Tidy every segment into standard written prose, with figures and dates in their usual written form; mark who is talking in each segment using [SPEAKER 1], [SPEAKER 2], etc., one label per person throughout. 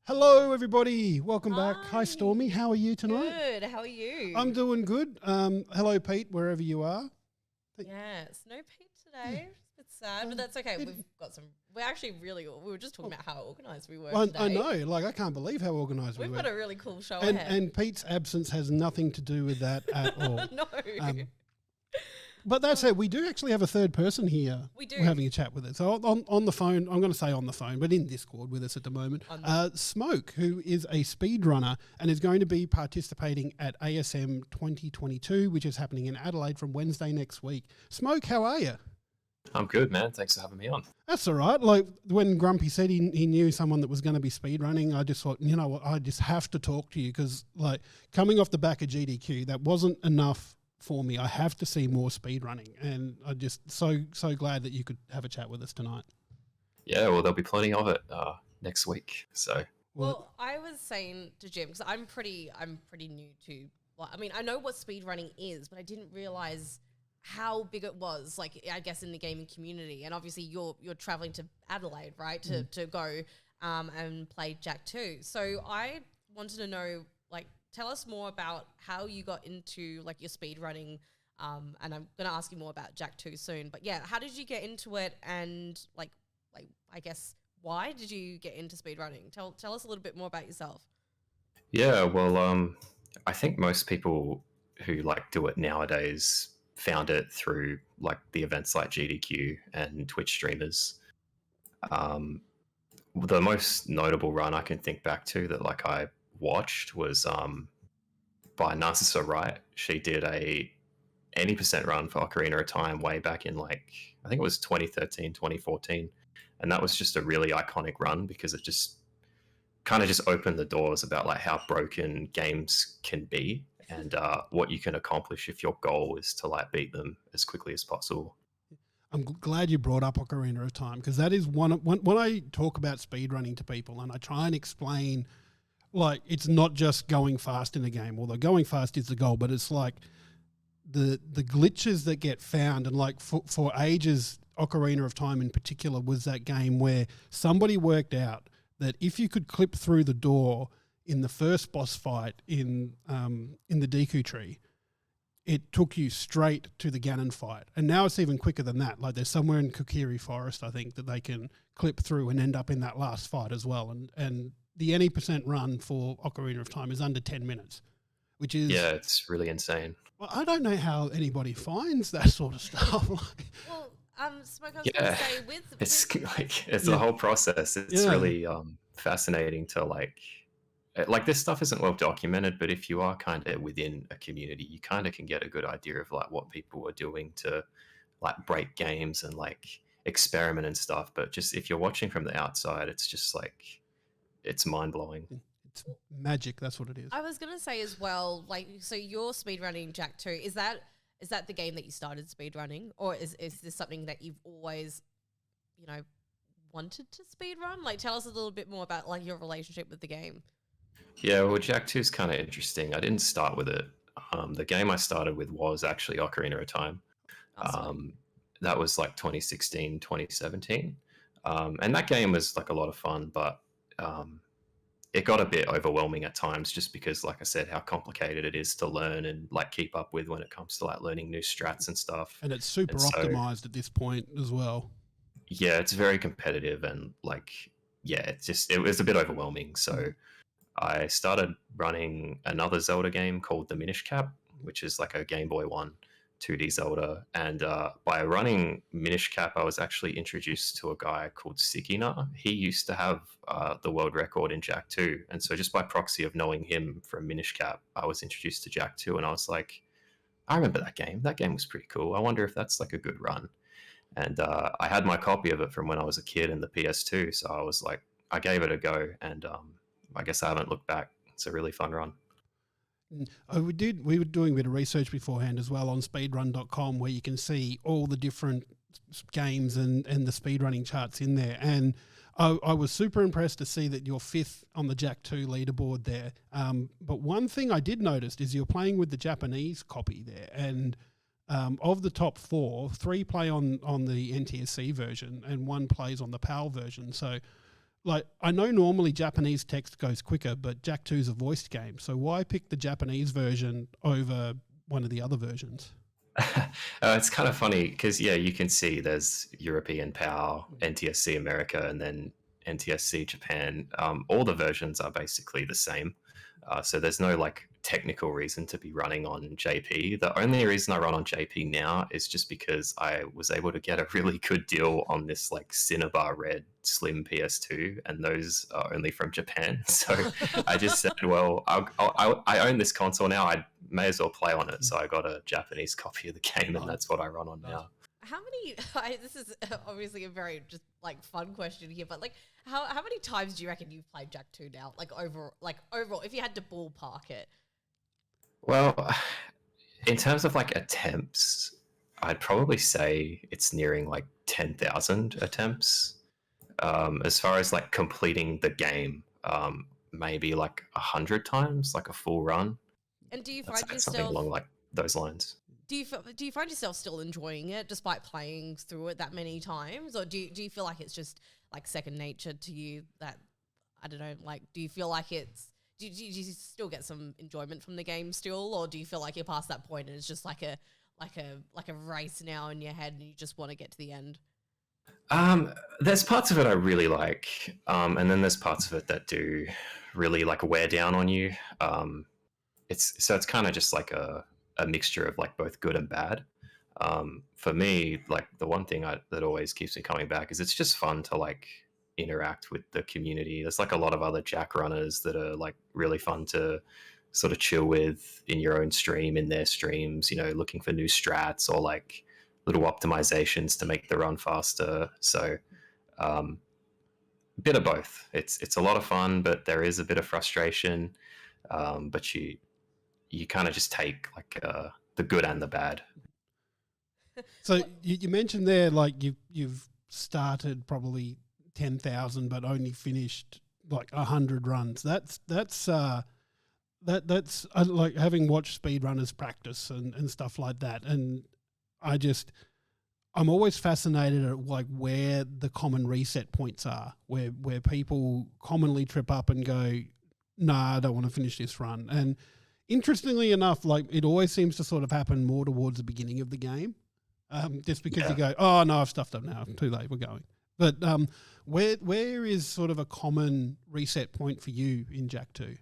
[SPEAKER 1] Hello, everybody. Welcome back. Hi,
[SPEAKER 2] Hi.
[SPEAKER 1] Stormie. How are you tonight?
[SPEAKER 2] Good. How are you?
[SPEAKER 1] I'm doing good. Hello, Pete, wherever you are.
[SPEAKER 2] Yes. No Pete today. It's sad, but that's okay. We've got some. We're actually really. We were just talking about how organised we were today.
[SPEAKER 1] I know. Like, I can't believe how organised we
[SPEAKER 2] We've
[SPEAKER 1] were.
[SPEAKER 2] got a really cool show
[SPEAKER 1] and,
[SPEAKER 2] ahead.
[SPEAKER 1] and Pete's absence has nothing to do with that at all.
[SPEAKER 2] No.
[SPEAKER 1] But that said, we do actually have a third person here.
[SPEAKER 2] We do.
[SPEAKER 1] We're having a chat with us. So on the phone, I'm going to say on the phone, but in Discord with us at the moment, Smoke, who is a speedrunner and is going to be participating at ASM 2022, which is happening in Adelaide from Wednesday next week. Smoke, how are you?
[SPEAKER 3] I'm good, man. Thanks for having me on.
[SPEAKER 1] That's all right. Like when Grumpy said he knew someone that was going to be speedrunning, I just thought, you know what, I just have to talk to you because like coming off the back of GDQ, that wasn't enough for me. I have to see more speedrunning, and I'm just so glad that you could have a chat with us tonight.
[SPEAKER 3] Yeah, well, there'll be plenty of it next week. So,
[SPEAKER 2] Well, I was saying to Jim because I'm pretty new to. Well, I mean, I know what speedrunning is, but I didn't realize how big it was. Like, I guess in the gaming community, and obviously you're traveling to Adelaide, right, to go and play Jack 2. So I wanted to know, like, tell us more about how you got into like your speed running, and I'm gonna ask you more about Jack 2 soon. But yeah, how did you get into it, and like I guess why did you get into speed running? Tell us a little bit more about yourself.
[SPEAKER 3] yeah, well, I think most people who like do it nowadays found it through like the events like GDQ and Twitch streamers. The most notable run I can think back to that like I watched was by Narcissa Wright. She did a 80% run for Ocarina of Time way back in like I think it was 2013, 2014, and that was just a really iconic run because it just kind of just opened the doors about like how broken games can be and what you can accomplish if your goal is to like beat them as quickly as possible.
[SPEAKER 1] I'm glad you brought up Ocarina of Time because that is when I talk about speedrunning to people and I try and explain, like, it's not just going fast in a game, although going fast is the goal, but it's like the glitches that get found. And like for ages, Ocarina of Time in particular was that game where somebody worked out that if you could clip through the door in the first boss fight in the Deku tree, it took you straight to the Ganon fight. And now it's even quicker than that. Like there's somewhere in Kokiri Forest, I think, that they can clip through and end up in that last fight as well. And the 80% run for Ocarina of Time is under 10 minutes, which is...
[SPEAKER 3] Yeah, it's really insane.
[SPEAKER 1] Well, I don't know how anybody finds that sort of stuff.
[SPEAKER 2] Well, Smoke, I was gonna say
[SPEAKER 3] It's the whole process. It's really fascinating to like this stuff isn't well documented, but if you are kind of within a community, you kind of can get a good idea of like what people are doing to like break games and like experiment and stuff. But just if you're watching from the outside, it's just like it's mind blowing.
[SPEAKER 1] It's magic. That's what it is.
[SPEAKER 2] I was gonna say as well, like, so you're speedrunning Jack 2. Is that the game that you started speedrunning, or is this something that you've always, wanted to speedrun? Like, tell us a little bit more about like your relationship with the game.
[SPEAKER 3] Yeah, well, Jack 2 is kind of interesting. I didn't start with it. The game I started with was actually Ocarina of Time. That was like 2016, 2017. And that game was like a lot of fun, but it got a bit overwhelming at times just because, like I said, how complicated it is to learn and like keep up with when it comes to like learning new strats and stuff.
[SPEAKER 1] And it's super optimized at this point as well.
[SPEAKER 3] Yeah, it's very competitive and like, yeah, it was a bit overwhelming. So I started running another Zelda game called the Minish Cap, which is like a Game Boy 1 2D Zelda. And by running Minish Cap, I was actually introduced to a guy called Sikina. He used to have the world record in Jack 2. And so just by proxy of knowing him from Minish Cap, I was introduced to Jack 2. And I was like, I remember that game. That game was pretty cool. I wonder if that's like a good run. And I had my copy of it from when I was a kid in the PS2. So I was like, I gave it a go. And I guess I haven't looked back. It's a really fun run.
[SPEAKER 1] We were doing a bit of research beforehand as well on speedrun.com where you can see all the different games and the speedrunning charts in there. And I was super impressed to see that you're 5th on the Jack 2 leaderboard there. But one thing I did notice is you're playing with the Japanese copy there. And of the top 4, 3 play on the NTSC version and 1 plays on the PAL version. So like I know normally Japanese text goes quicker, but Jak 2 is a voiced game, so why pick the Japanese version over one of the other versions?
[SPEAKER 3] It's kind of funny because you can see there's European PAL, NTSC America, and then NTSC Japan. All the versions are basically the same, so there's no like technical reason to be running on JP. The only reason I run on JP now is just because I was able to get a really good deal on this like Cinnabar Red Slim PS2, and those are only from Japan. So I just said, well, I own this console now. I may as well play on it. So I got a Japanese copy of the game, and that's what I run on now.
[SPEAKER 2] How many? This is obviously a very just like fun question here, but like, how many times do you reckon you've played Jak 2 now? Like overall, if you had to ballpark it.
[SPEAKER 3] Well, in terms of like attempts, I'd probably say it's nearing like 10,000 attempts. As far as like completing the game, maybe like 100 times, like a full run.
[SPEAKER 2] And do you
[SPEAKER 3] That's
[SPEAKER 2] find
[SPEAKER 3] something
[SPEAKER 2] yourself
[SPEAKER 3] along like those lines?
[SPEAKER 2] do you find yourself still enjoying it despite playing through it that many times, or do you feel like it's just like second nature to you? That I don't know, like do you feel like it's do you still get some enjoyment from the game still, or do you feel like you're past that point and it's just like a race now in your head and you just want to get to the end?
[SPEAKER 3] There's parts of it I really like, and then there's parts of it that do really like wear down on you. It's kind of just like a mixture of like both good and bad. For me, like the one thing that always keeps me coming back is it's just fun to like interact with the community. There's like a lot of other Jak runners that are like really fun to sort of chill with in your own stream, in their streams, looking for new strats or like little optimizations to make the run faster. So a bit of both. It's a lot of fun, but there is a bit of frustration. But you kind of just take like the good and the bad.
[SPEAKER 1] So you mentioned there like you've started probably 10,000 but only finished like 100 runs. That's like having watched speedrunners practice and stuff like that, and I'm always fascinated at like where the common reset points are, where people commonly trip up and go, nah, I don't want to finish this run. And interestingly enough, like it always seems to sort of happen more towards the beginning of the game, just because you go, oh no, I've stuffed up now, too late, we're going. But where is sort of a common reset point for you in Jak 2?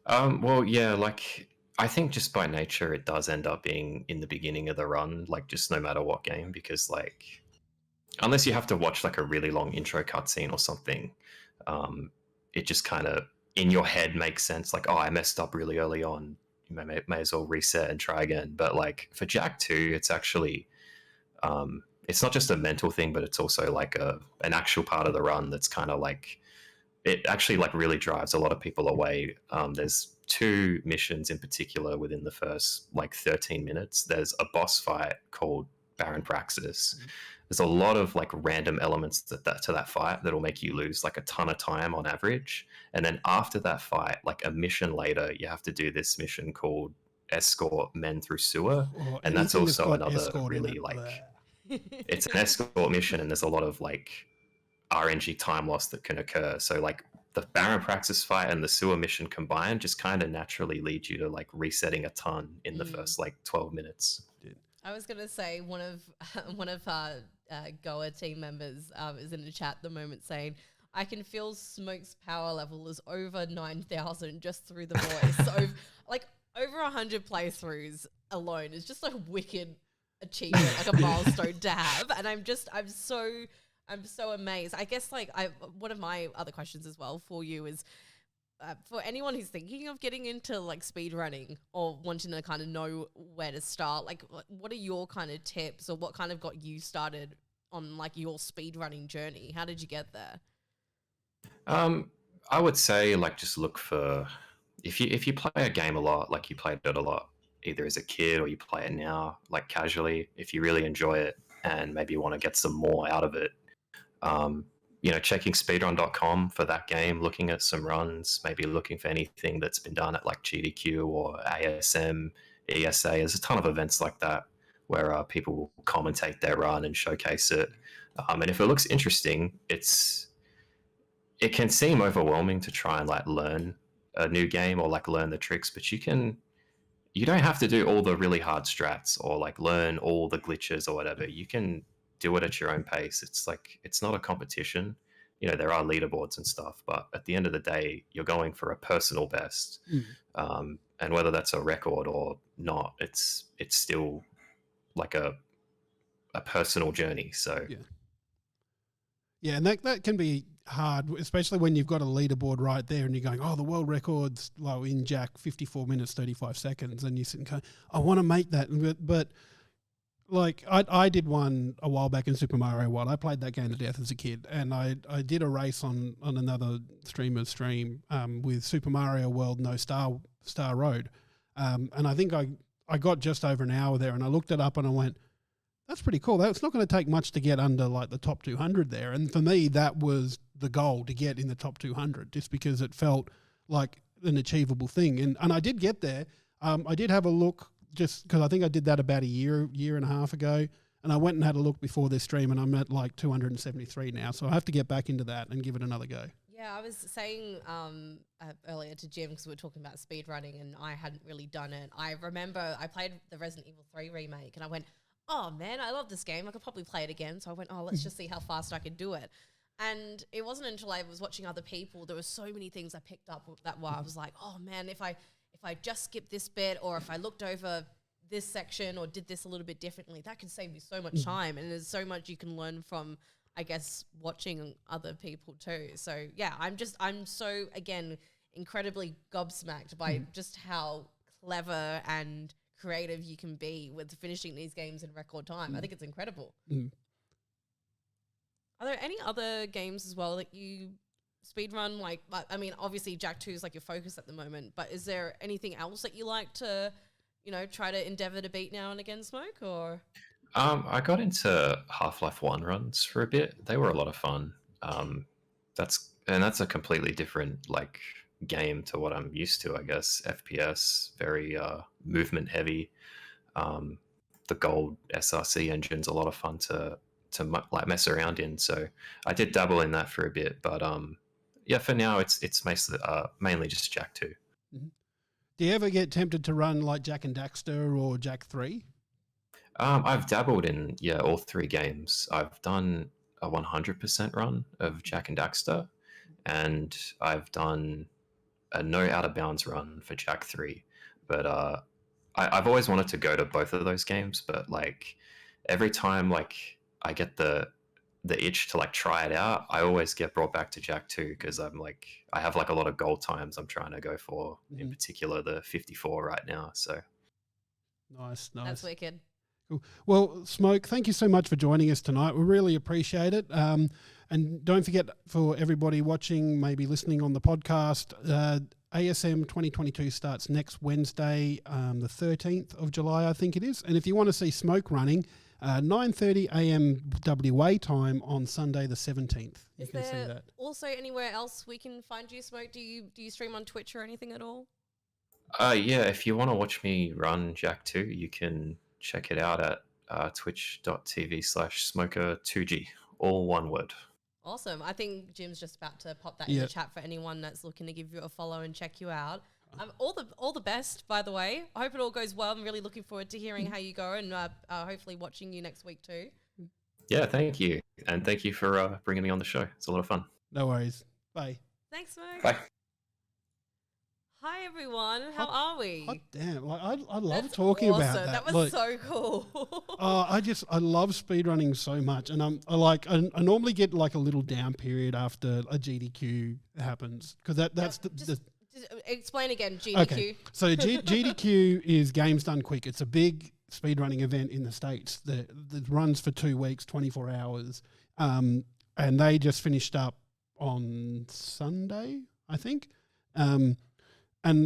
[SPEAKER 3] Well, yeah, like I think just by nature it does end up being in the beginning of the run, like just no matter what game, because like unless you have to watch like a really long intro cutscene or something, it just kind of in your head makes sense. Like, oh, I messed up really early on, you may as well reset and try again. But like for Jak 2, it's actually it's not just a mental thing, but it's also like an actual part of the run that's kind of like it actually like really drives a lot of people away. There's two missions in particular within the first like 13 minutes. There's a boss fight called Baron Praxis. There's a lot of like random elements to that fight that'll make you lose like a ton of time on average. And then after that fight, like a mission later, you have to do this mission called Escort Men Through Sewer. And that's also another really like it's an escort mission, and there's a lot of like RNG time loss that can occur. So like the Baron Praxis fight and the sewer mission combined just kind of naturally lead you to like resetting a ton in the first like 12 minutes.
[SPEAKER 2] I was gonna say one of our Goa team members is in the chat at the moment saying, I can feel Smoke's power level is over 9,000 just through the voice. So like over 100 playthroughs alone is just a wicked achievement, like a milestone to have. And I'm so amazed. I guess like one of my other questions as well for you is for anyone who's thinking of getting into like speed running or wanting to kind of know where to start, like what are your kind of tips, or what kind of got you started on like your speed running journey? How did you get there?
[SPEAKER 3] I would say like just look for if you play a game a lot, like you played it a lot either as a kid or you play it now like casually, if you really enjoy it and maybe you want to get some more out of it, checking speedrun.com for that game, looking at some runs, maybe looking for anything that's been done at like GDQ or ASM, ESA. There's a ton of events like that where people will commentate their run and showcase it. And if it looks interesting, it can seem overwhelming to try and like learn a new game or like learn the tricks, but you don't have to do all the really hard strats or like learn all the glitches or whatever. You can do it at your own pace. It's like it's not a competition. You know, there are leaderboards and stuff, but at the end of the day, you're going for a personal best. And whether that's a record or not, it's still like a personal journey. So
[SPEAKER 1] yeah, and that can be hard, especially when you've got a leaderboard right there and you're going, oh, the world record's low in Jack 54 minutes 35 seconds, and you sit and go, I want to make that, but like I did one a while back in Super Mario World. I played that game to death as a kid, and I did a race on another streamer's stream with Super Mario World No Star Road, and I think I got just over an hour there, and I looked it up and I went, that's pretty cool. It's not going to take much to get under like the top 200 there. And for me, that was the goal, to get in the top 200, just because it felt like an achievable thing. And I did get there. I did have a look, just because I think I did that about a year and a half ago. And I went and had a look before this stream, and I'm at like 273 now. So I have to get back into that and give it another go.
[SPEAKER 2] Yeah, I was saying earlier to Jim, because we were talking about speedrunning and I hadn't really done it. I remember I played the Resident Evil 3 remake and I went, oh man, I love this game. I could probably play it again. So I went, oh, let's just see how fast I could do it. And it wasn't until I was watching other people, there were so many things I picked up that I was like, oh man, if I just skipped this bit, or if I looked over this section or did this a little bit differently, that could save me so much time. And there's so much you can learn from, I guess, watching other people too. So yeah, I'm so, again, incredibly gobsmacked by just how clever and creative you can be with finishing these games in record time. I think it's incredible. Are there any other games as well that you speedrun? Like, I mean, obviously Jack 2 is like your focus at the moment, but is there anything else that you like to, you know, try to endeavor to beat now and again, Smoke? Or
[SPEAKER 3] I got into Half-Life 1 runs for a bit. They were a lot of fun. That's a completely different like game to what I'm used to, I guess. FPS, very movement heavy. The gold SRC engine's a lot of fun to like mess around in. So I did dabble in that for a bit, but yeah, for now it's mainly just Jack 2.
[SPEAKER 1] Do you ever get tempted to run like Jack and Daxter or Jack 3?
[SPEAKER 3] I've dabbled in all three games. I've done a 100% run of Jack and Daxter, and I've done a no out of bounds run for Jack 3. But I've always wanted to go to both of those games, but like every time like I get the itch to like try it out, I always get brought back to Jack 2, because I have like a lot of goal times I'm trying to go for, in particular the 54 right now. So
[SPEAKER 1] nice.
[SPEAKER 2] That's wicked.
[SPEAKER 1] Cool. Well, Smoke, thank you so much for joining us tonight. We really appreciate it. And don't forget, for everybody watching, maybe listening on the podcast, ASM 2022 starts next Wednesday, the 13th of July, I think it is. And if you want to see Smoke running, 9:30 a.m. WA time on Sunday the 17th. You can see that. Also,
[SPEAKER 2] anywhere else we can find you, Smoke? Do you stream on Twitch or anything at all?
[SPEAKER 3] Yeah, if you want to watch me run Jack 2, you can check it out at twitch.tv/smoker2g, all one word.
[SPEAKER 2] Awesome. I think Jim's just about to pop that in the chat for anyone that's looking to give you a follow and check you out. All the best, by the way. I hope it all goes well. I'm really looking forward to hearing how you go, and hopefully watching you next week too. Yeah,
[SPEAKER 3] thank you. And thank you for bringing me on the show. It's a lot of fun.
[SPEAKER 1] No worries. Bye.
[SPEAKER 2] Thanks, Smoke.
[SPEAKER 3] Bye.
[SPEAKER 2] Hi, everyone. How are we?
[SPEAKER 1] Hot damn. Like, I love talking about that.
[SPEAKER 2] That was
[SPEAKER 1] like,
[SPEAKER 2] so cool.
[SPEAKER 1] I love speedrunning so much. And I normally get like a little down period after a GDQ happens, because that's the
[SPEAKER 2] explain again, GDQ.
[SPEAKER 1] Okay. So GDQ is Games Done Quick. It's a big speedrunning event in the States that runs for 2 weeks, 24 hours. And they just finished up on Sunday, I think. And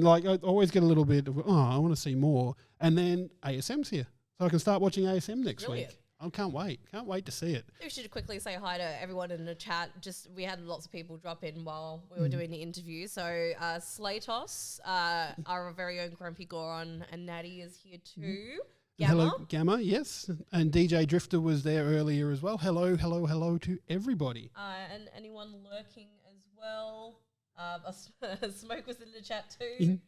[SPEAKER 1] like I always get a little bit of, I want to see more. And then ASM's here. So I can start watching ASM next week. I can't wait. Can't wait to see it.
[SPEAKER 2] We should quickly say hi to everyone in the chat. We had lots of people drop in while we were doing the interview. So Slatos, our very own Grumpy Goron, and Natty is here too. Gamma.
[SPEAKER 1] Hello, Gamma, yes. And DJ Drifter was there earlier as well. Hello to everybody.
[SPEAKER 2] And anyone lurking as well. Smoke was in the chat too.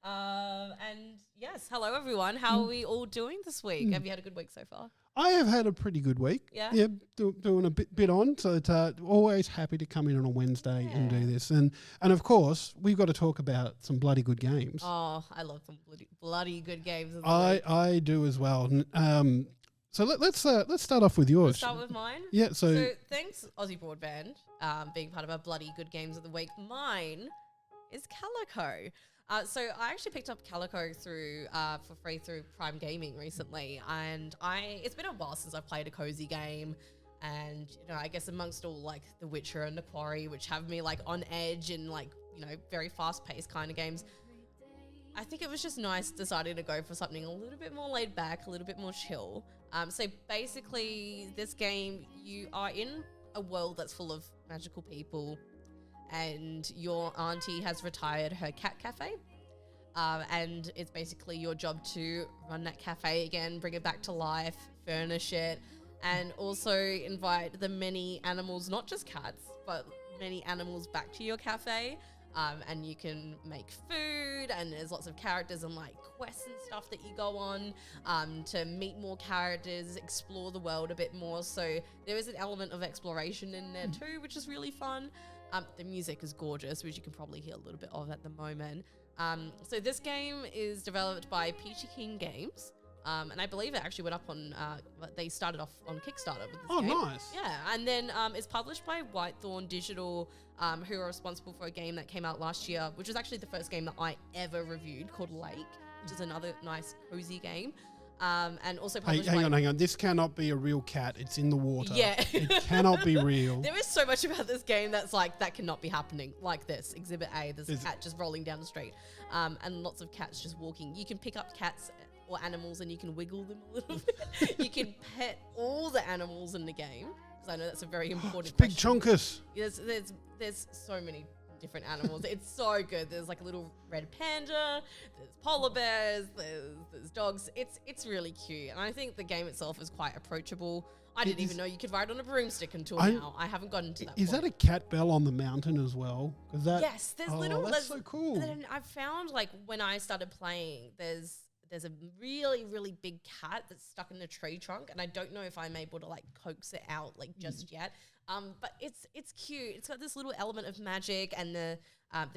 [SPEAKER 2] And yes, hello everyone. How are we all doing this week? Have you had a good week so far?
[SPEAKER 1] I have had a pretty good week.
[SPEAKER 2] Yeah?
[SPEAKER 1] Yeah, doing a bit on. So it's always happy to come in on a Wednesday and do this. And of course, we've got to talk about some bloody good games.
[SPEAKER 2] Oh, I love some bloody good games.
[SPEAKER 1] I do as well. So let's start off with yours.
[SPEAKER 2] Let's start with mine.
[SPEAKER 1] Yeah. So
[SPEAKER 2] thanks Aussie Broadband being part of our bloody good games of the week. Mine is Calico. So I actually picked up Calico through for free through Prime Gaming recently, and it's been a while since I've played a cozy game, and I guess amongst all like The Witcher and The Quarry, which have me like on edge and like very fast paced kind of games, I think it was just nice deciding to go for something a little bit more laid back, a little bit more chill. So basically, this game, you are in a world that's full of magical people, and your auntie has retired her cat cafe, and it's basically your job to run that cafe again, bring it back to life, furnish it, and also invite the many animals, not just cats, but many animals back to your cafe. And you can make food, and there's lots of characters and like quests and stuff that you go on to meet more characters, explore the world a bit more. So there is an element of exploration in there too, which is really fun. The music is gorgeous, which you can probably hear a little bit of at the moment. So this game is developed by Peachy King Games. And I believe it actually went up on, they started off on Kickstarter with this game.
[SPEAKER 1] Nice.
[SPEAKER 2] Yeah, and then it's published by Whitethorn Digital, who are responsible for a game that came out last year, which was actually the first game that I ever reviewed, called Lake, which is another nice, cozy game. And also published
[SPEAKER 1] hang on. This cannot be a real cat. It's in the water.
[SPEAKER 2] Yeah.
[SPEAKER 1] It cannot be real.
[SPEAKER 2] There is so much about this game that's like, that cannot be happening. Like this, Exhibit A, there's a cat just rolling down the street, and lots of cats just walking. You can pick up cats or animals and you can wiggle them a little bit. You can pet all the animals in the game, because I know that's a very important
[SPEAKER 1] Big
[SPEAKER 2] question.
[SPEAKER 1] chunkus.
[SPEAKER 2] There's so many different animals. It's so good. There's like a little red panda, there's polar bears, there's dogs. It's really cute, and I think the game itself is quite approachable. I didn't even know you could ride on a broomstick until now. I haven't gotten to that
[SPEAKER 1] Is
[SPEAKER 2] point.
[SPEAKER 1] that a cat bell on the mountain as well?
[SPEAKER 2] Yes, there's little.
[SPEAKER 1] That's so cool.
[SPEAKER 2] And I've found, like, when I started playing, there's a really, really big cat that's stuck in the tree trunk, and I don't know if I'm able to like coax it out like just yet. But it's cute. It's got this little element of magic, and the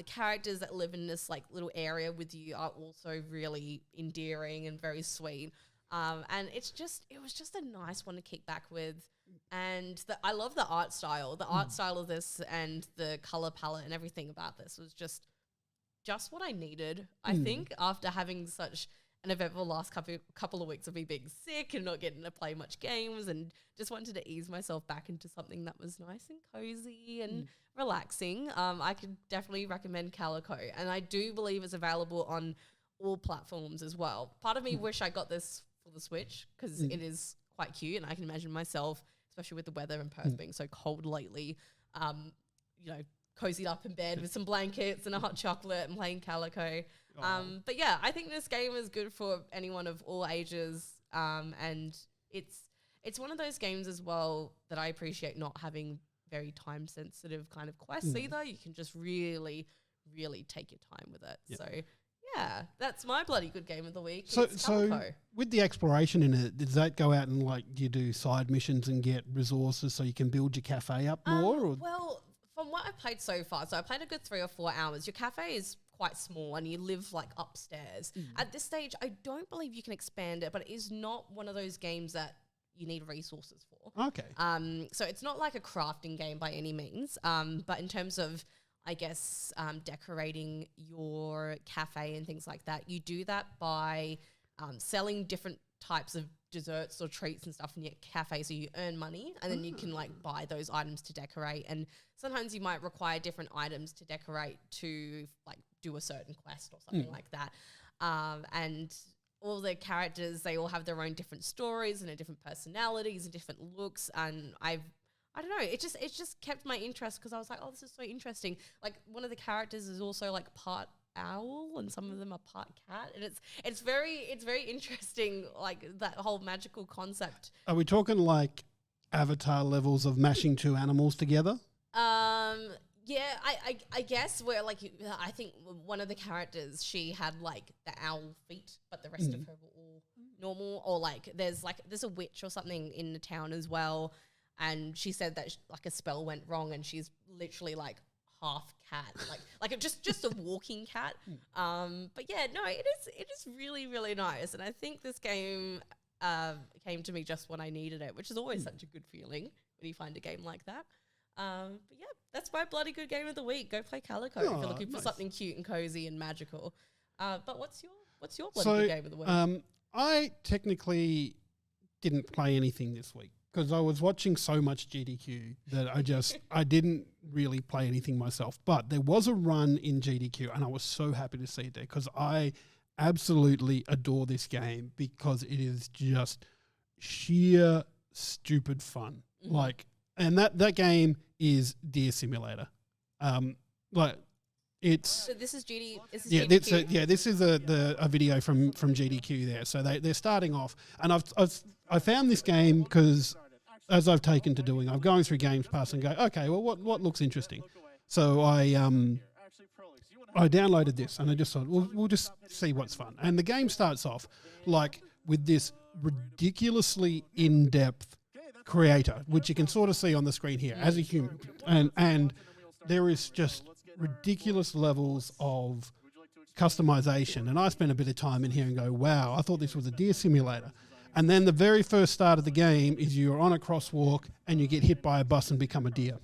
[SPEAKER 2] characters that live in this like little area with you are also really endearing and very sweet. And it was just a nice one to kick back with. And I love the art style. The art style of this and the color palette and everything about this was just what I needed. I think after having such an eventful last couple of weeks of me being sick and not getting to play much games, and just wanted to ease myself back into something that was nice and cozy and relaxing. I could definitely recommend Calico, and I do believe it's available on all platforms as well. Part of me wish I got this for the Switch, because it is quite cute, and I can imagine myself, especially with the weather in Perth being so cold lately, cozied up in bed with some blankets and a hot chocolate and playing Calico. But yeah, I think this game is good for anyone of all ages, and it's one of those games as well that I appreciate not having very time sensitive kind of quests either. You can just really, really take your time with it. Yep. So yeah, that's my bloody good game of the week.
[SPEAKER 1] So with the exploration in it, does that go out and like you do side missions and get resources so you can build your cafe up more? Or?
[SPEAKER 2] Well, from what I've played so far, so I played a good 3 or 4 hours. Your cafe is quite small and you live like upstairs. At this stage, I don't believe you can expand it, but it is not one of those games that you need resources for.
[SPEAKER 1] Okay.
[SPEAKER 2] So it's not like a crafting game by any means. But in terms of, I guess, decorating your cafe and things like that, you do that by selling different types of desserts or treats and stuff in your cafe, so you earn money and then you can like buy those items to decorate. And sometimes you might require different items to decorate to like do a certain quest or something like that. And all the characters, they all have their own different stories and their different personalities and different looks. And I don't know, it just kept my interest, because I was like, oh, this is so interesting. Like one of the characters is also like part owl and some of them are part cat, and it's very interesting, like that whole magical concept.
[SPEAKER 1] Are we talking like Avatar levels of mashing 2 animals together?
[SPEAKER 2] Yeah, I guess where like I think one of the characters, she had like the owl feet, but the rest of her were all normal. Or like there's a witch or something in the town as well, and she said that like a spell went wrong, and she's literally like half cat, like just a walking cat. But yeah, no, it is really really nice, and I think this game came to me just when I needed it, which is always such a good feeling when you find a game like that. But yeah, that's my bloody good game of the week. Go play Calico if you're looking for something cute and cozy and magical. But what's your bloody good game of the week?
[SPEAKER 1] I technically didn't play anything this week because I was watching so much GDQ that I didn't really play anything myself. But there was a run in GDQ, and I was so happy to see it there because I absolutely adore this game because it is just sheer stupid fun. And that game is Deer Simulator. It's
[SPEAKER 2] so this is GD. This is
[SPEAKER 1] yeah,
[SPEAKER 2] GDQ?
[SPEAKER 1] this is a video from GDQ there. So they're starting off, and I found this game because as I've taken to doing, I'm going through Games Pass and go, okay, well what looks interesting. So I downloaded this and I just thought we'll just see what's fun. And the game starts off like with this ridiculously in-depth creator, which you can sort of see on the screen here as a human, and there is just ridiculous levels of customization. And I spent a bit of time in here and go, wow, I thought this was a deer simulator. And then the very first start of the game is you're on a crosswalk and you get hit by a bus and become a deer.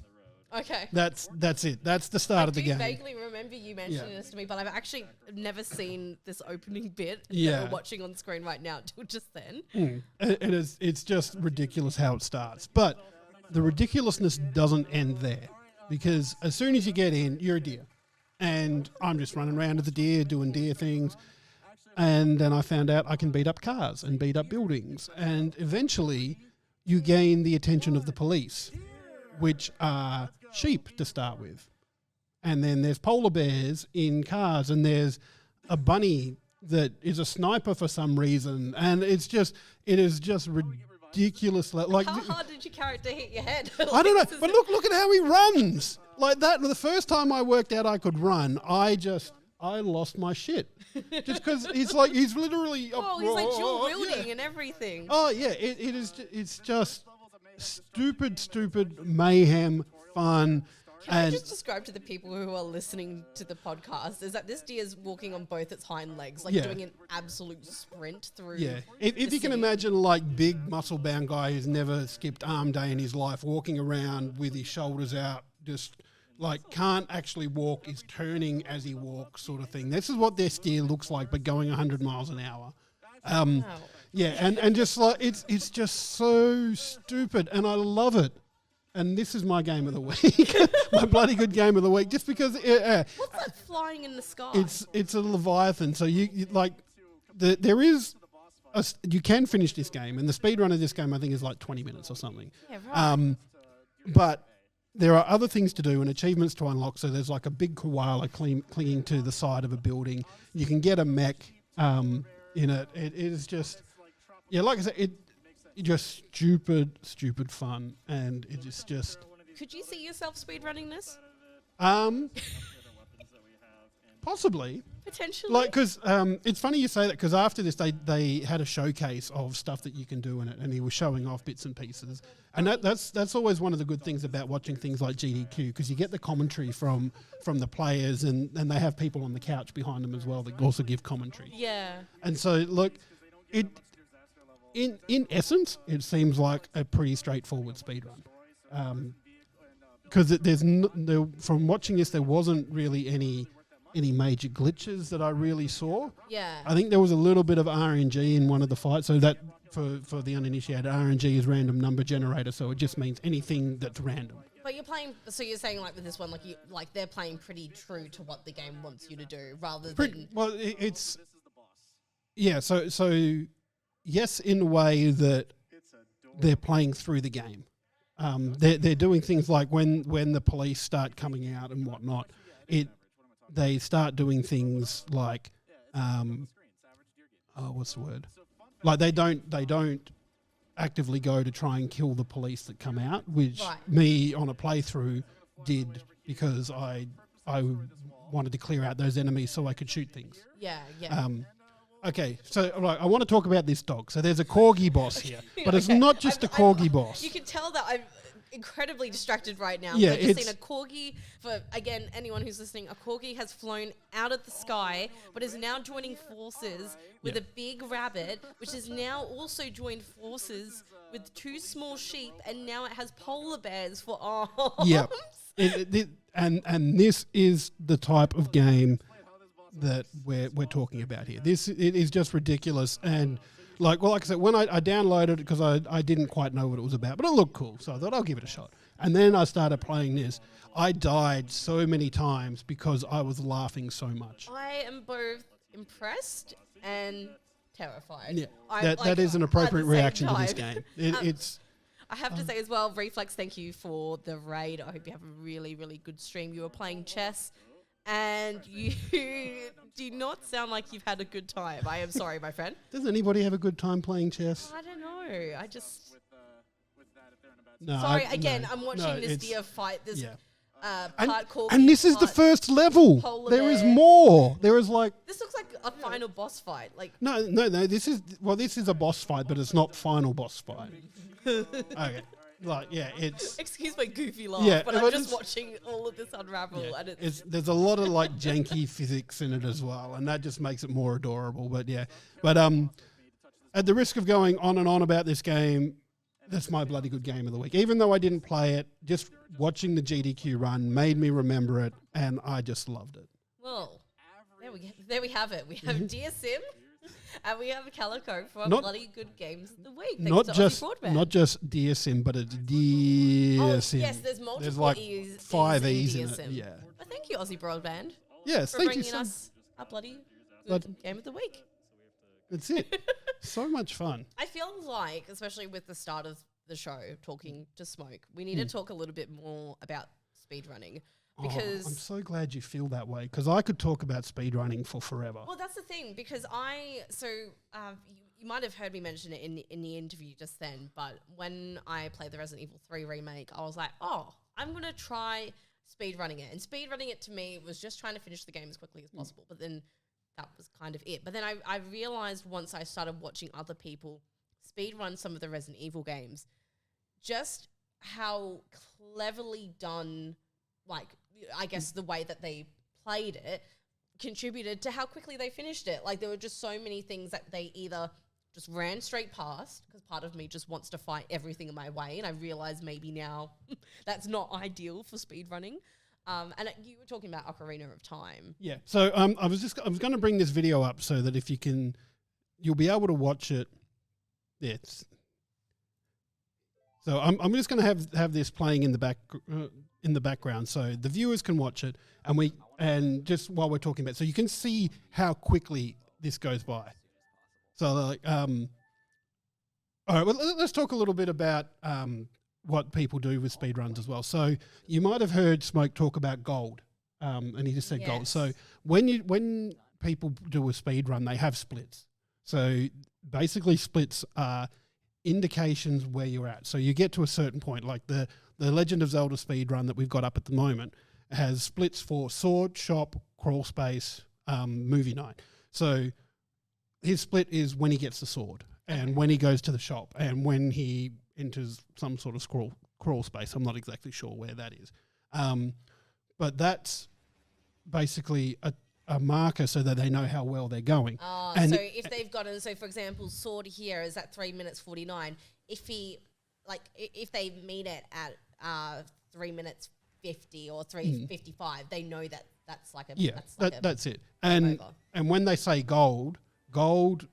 [SPEAKER 2] Okay.
[SPEAKER 1] That's it. That's the start of the game.
[SPEAKER 2] I vaguely remember you mentioning this to me, but I've actually never seen this opening bit that we're watching on screen right now until just then.
[SPEAKER 1] It's just ridiculous how it starts. But the ridiculousness doesn't end there because as soon as you get in, you're a deer. And I'm just running around as a deer, doing deer things. And then I found out I can beat up cars and beat up buildings. And eventually you gain the attention of the police, which are sheep to start with. And then there's polar bears in cars, and there's a bunny that is a sniper for some reason. And it is just ridiculous. Like,
[SPEAKER 2] how hard did your character hit your head?
[SPEAKER 1] I don't know, but look at how he runs. Like that, the first time I worked out I could run, I lost my shit. Just because he's literally...
[SPEAKER 2] he's like dual wielding and everything.
[SPEAKER 1] Oh, yeah, it's just stupid mayhem fun.
[SPEAKER 2] Can I just describe to the people who are listening to the podcast is that this deer is walking on both its hind legs, doing an absolute sprint through.
[SPEAKER 1] Yeah, if you can imagine like big muscle bound guy who's never skipped arm day in his life, walking around with his shoulders out, just like can't actually walk, is turning as he walks, sort of thing. This is what this deer looks like, but going 100 miles an hour. Yeah, and just like it's just so stupid, and I love it. And this is my game of the week, my bloody good game of the week, just because.
[SPEAKER 2] What's that flying in the sky?
[SPEAKER 1] It's a Leviathan. So you like, there is, you can finish this game, and the speed run of this game I think is like 20 minutes or something.
[SPEAKER 2] Yeah, right.
[SPEAKER 1] But there are other things to do and achievements to unlock. So there's like a big koala clinging to the side of a building. You can get a mech in it. It is just, like I said, just stupid fun, and it is just...
[SPEAKER 2] Could you see yourself speedrunning this?
[SPEAKER 1] Possibly.
[SPEAKER 2] Potentially.
[SPEAKER 1] Like, because it's funny you say that, because after this they had a showcase of stuff that you can do in it, and he was showing off bits and pieces. And that's always one of the good things about watching things like GDQ, because you get the commentary from the players, and they have people on the couch behind them as well that also give commentary.
[SPEAKER 2] Yeah.
[SPEAKER 1] And so, look, In essence, it seems like a pretty straightforward speedrun. Because from watching this, there wasn't really any major glitches that I really saw.
[SPEAKER 2] Yeah.
[SPEAKER 1] I think there was a little bit of RNG in one of the fights. So that, for the uninitiated, RNG is random number generator. So it just means anything that's random.
[SPEAKER 2] But you're playing, so you're saying like with this one, like they're playing pretty true to what the game wants you to do, rather than...
[SPEAKER 1] Well, it's... Yeah, so yes, in a way that they're playing through the game. They're doing things like when the police start coming out and whatnot, they start doing things like, what's the word? Like they don't actively go to try and kill the police that come out, which me on a playthrough did because I wanted to clear out those enemies so I could shoot things.
[SPEAKER 2] Yeah, yeah.
[SPEAKER 1] Okay, so right, I want to talk about this dog. So there's a corgi boss here, but it's not just a corgi boss.
[SPEAKER 2] You can tell that I'm incredibly distracted right now.
[SPEAKER 1] Yeah,
[SPEAKER 2] I've just
[SPEAKER 1] it's-
[SPEAKER 2] seen a corgi. For again, anyone who's listening, a corgi has flown out of the sky, but is now joining forces with a big rabbit, which has now also joined forces with 2 small sheep, and now it has polar bears for arms.
[SPEAKER 1] Yeah, and this is the type of game that we're talking about here. It is just ridiculous, and like I said, when I downloaded it because I didn't quite know what it was about, but it looked cool, so I thought I'll give it a shot. And then I started playing this. I died so many times because I was laughing so much.
[SPEAKER 2] I am both impressed and terrified.
[SPEAKER 1] Yeah, that is an appropriate reaction to this game. It's.
[SPEAKER 2] I have to say as well, Reflex, thank you for the raid. I hope you have a really, really good stream. You were playing chess, and you do not sound like you've had a good time. I am sorry, my friend.
[SPEAKER 1] Does anybody have a good time playing chess?
[SPEAKER 2] I don't know. I just...
[SPEAKER 1] No.
[SPEAKER 2] Sorry, I'm watching this deer fight this part corgi.
[SPEAKER 1] And this is the first level.
[SPEAKER 2] Polar
[SPEAKER 1] There is
[SPEAKER 2] bear.
[SPEAKER 1] more. There is like...
[SPEAKER 2] This looks like a final boss fight. Like
[SPEAKER 1] No. This is a boss fight, but it's not final boss fight. Okay. Like, yeah, it's...
[SPEAKER 2] Excuse my goofy laugh,
[SPEAKER 1] Yeah,
[SPEAKER 2] but
[SPEAKER 1] but
[SPEAKER 2] I'm just
[SPEAKER 1] it's-
[SPEAKER 2] watching all of this unravel, and it's
[SPEAKER 1] there's a lot of like janky physics in it as well, and that just makes it more adorable. But at the risk of going on and on about this game, that's my bloody good game of the week. Even though I didn't play it, just watching the GDQ run made me remember it, and I just loved it.
[SPEAKER 2] well. There we have it. We have Dear Sim, and we have Calico for our
[SPEAKER 1] Not-
[SPEAKER 2] bloody good games of the week.
[SPEAKER 1] Not
[SPEAKER 2] Thanks to
[SPEAKER 1] just
[SPEAKER 2] Aussie Broadband.
[SPEAKER 1] not just Dear Sim, but it's Dear Sim.
[SPEAKER 2] Yes, there's multiple
[SPEAKER 1] There's like
[SPEAKER 2] E's
[SPEAKER 1] 5
[SPEAKER 2] in
[SPEAKER 1] E's
[SPEAKER 2] Dear
[SPEAKER 1] in it.
[SPEAKER 2] Sim.
[SPEAKER 1] Yeah.
[SPEAKER 2] But thank you, Aussie Broadband,
[SPEAKER 1] Yes.
[SPEAKER 2] for
[SPEAKER 1] Thank you
[SPEAKER 2] bringing
[SPEAKER 1] so.
[SPEAKER 2] us our bloody good game of the week.
[SPEAKER 1] That's it. So much fun.
[SPEAKER 2] I feel like, especially with the start of the show, talking to Smoke, we need to talk a little bit more about speedrunning. Because
[SPEAKER 1] I'm so glad you feel that way because I could talk about speedrunning for forever.
[SPEAKER 2] well, that's the thing. Because you might have heard me mention it in the interview just then. But when I played the Resident Evil 3 remake, I was like, oh, I'm gonna try speedrunning it. And speedrunning it to me was just trying to finish the game as quickly as possible. But then that was kind of it. But then I realized once I started watching other people speedrun some of the Resident Evil games, just how cleverly done, like, I guess the way that they played it contributed to how quickly they finished it. Like, there were just so many things that they either just ran straight past, because part of me just wants to fight everything in my way, and I realize maybe now that's not ideal for speedrunning. And you were talking about Ocarina of Time.
[SPEAKER 1] Yeah. So I was going to bring this video up so that if you'll be able to watch it. Yes. So I'm just going to have this playing in the background so the viewers can watch it, and just while we're talking about it, so you can see how quickly this goes by. So like all right, well, let's talk a little bit about what people do with speedruns as well. So you might have heard Smoke talk about gold, and he just said gold.
[SPEAKER 2] Yes.
[SPEAKER 1] So when people do a speedrun, they have splits. So basically splits are indications where you're at. So you get to a certain point, like the Legend of Zelda speedrun that we've got up at the moment has splits for sword, shop, crawl space, movie night. So his split is when he gets the sword and when he goes to the shop and when he enters some sort of crawl space. I'm not exactly sure where that is. But that's basically a marker so that they know how well they're going. And
[SPEAKER 2] so if they've gotten, so for example, sword here is at 3 minutes 49. If if they meet it at 3 minutes 50 or 3:55, they know that that's like a
[SPEAKER 1] that's it. And when they say gold, the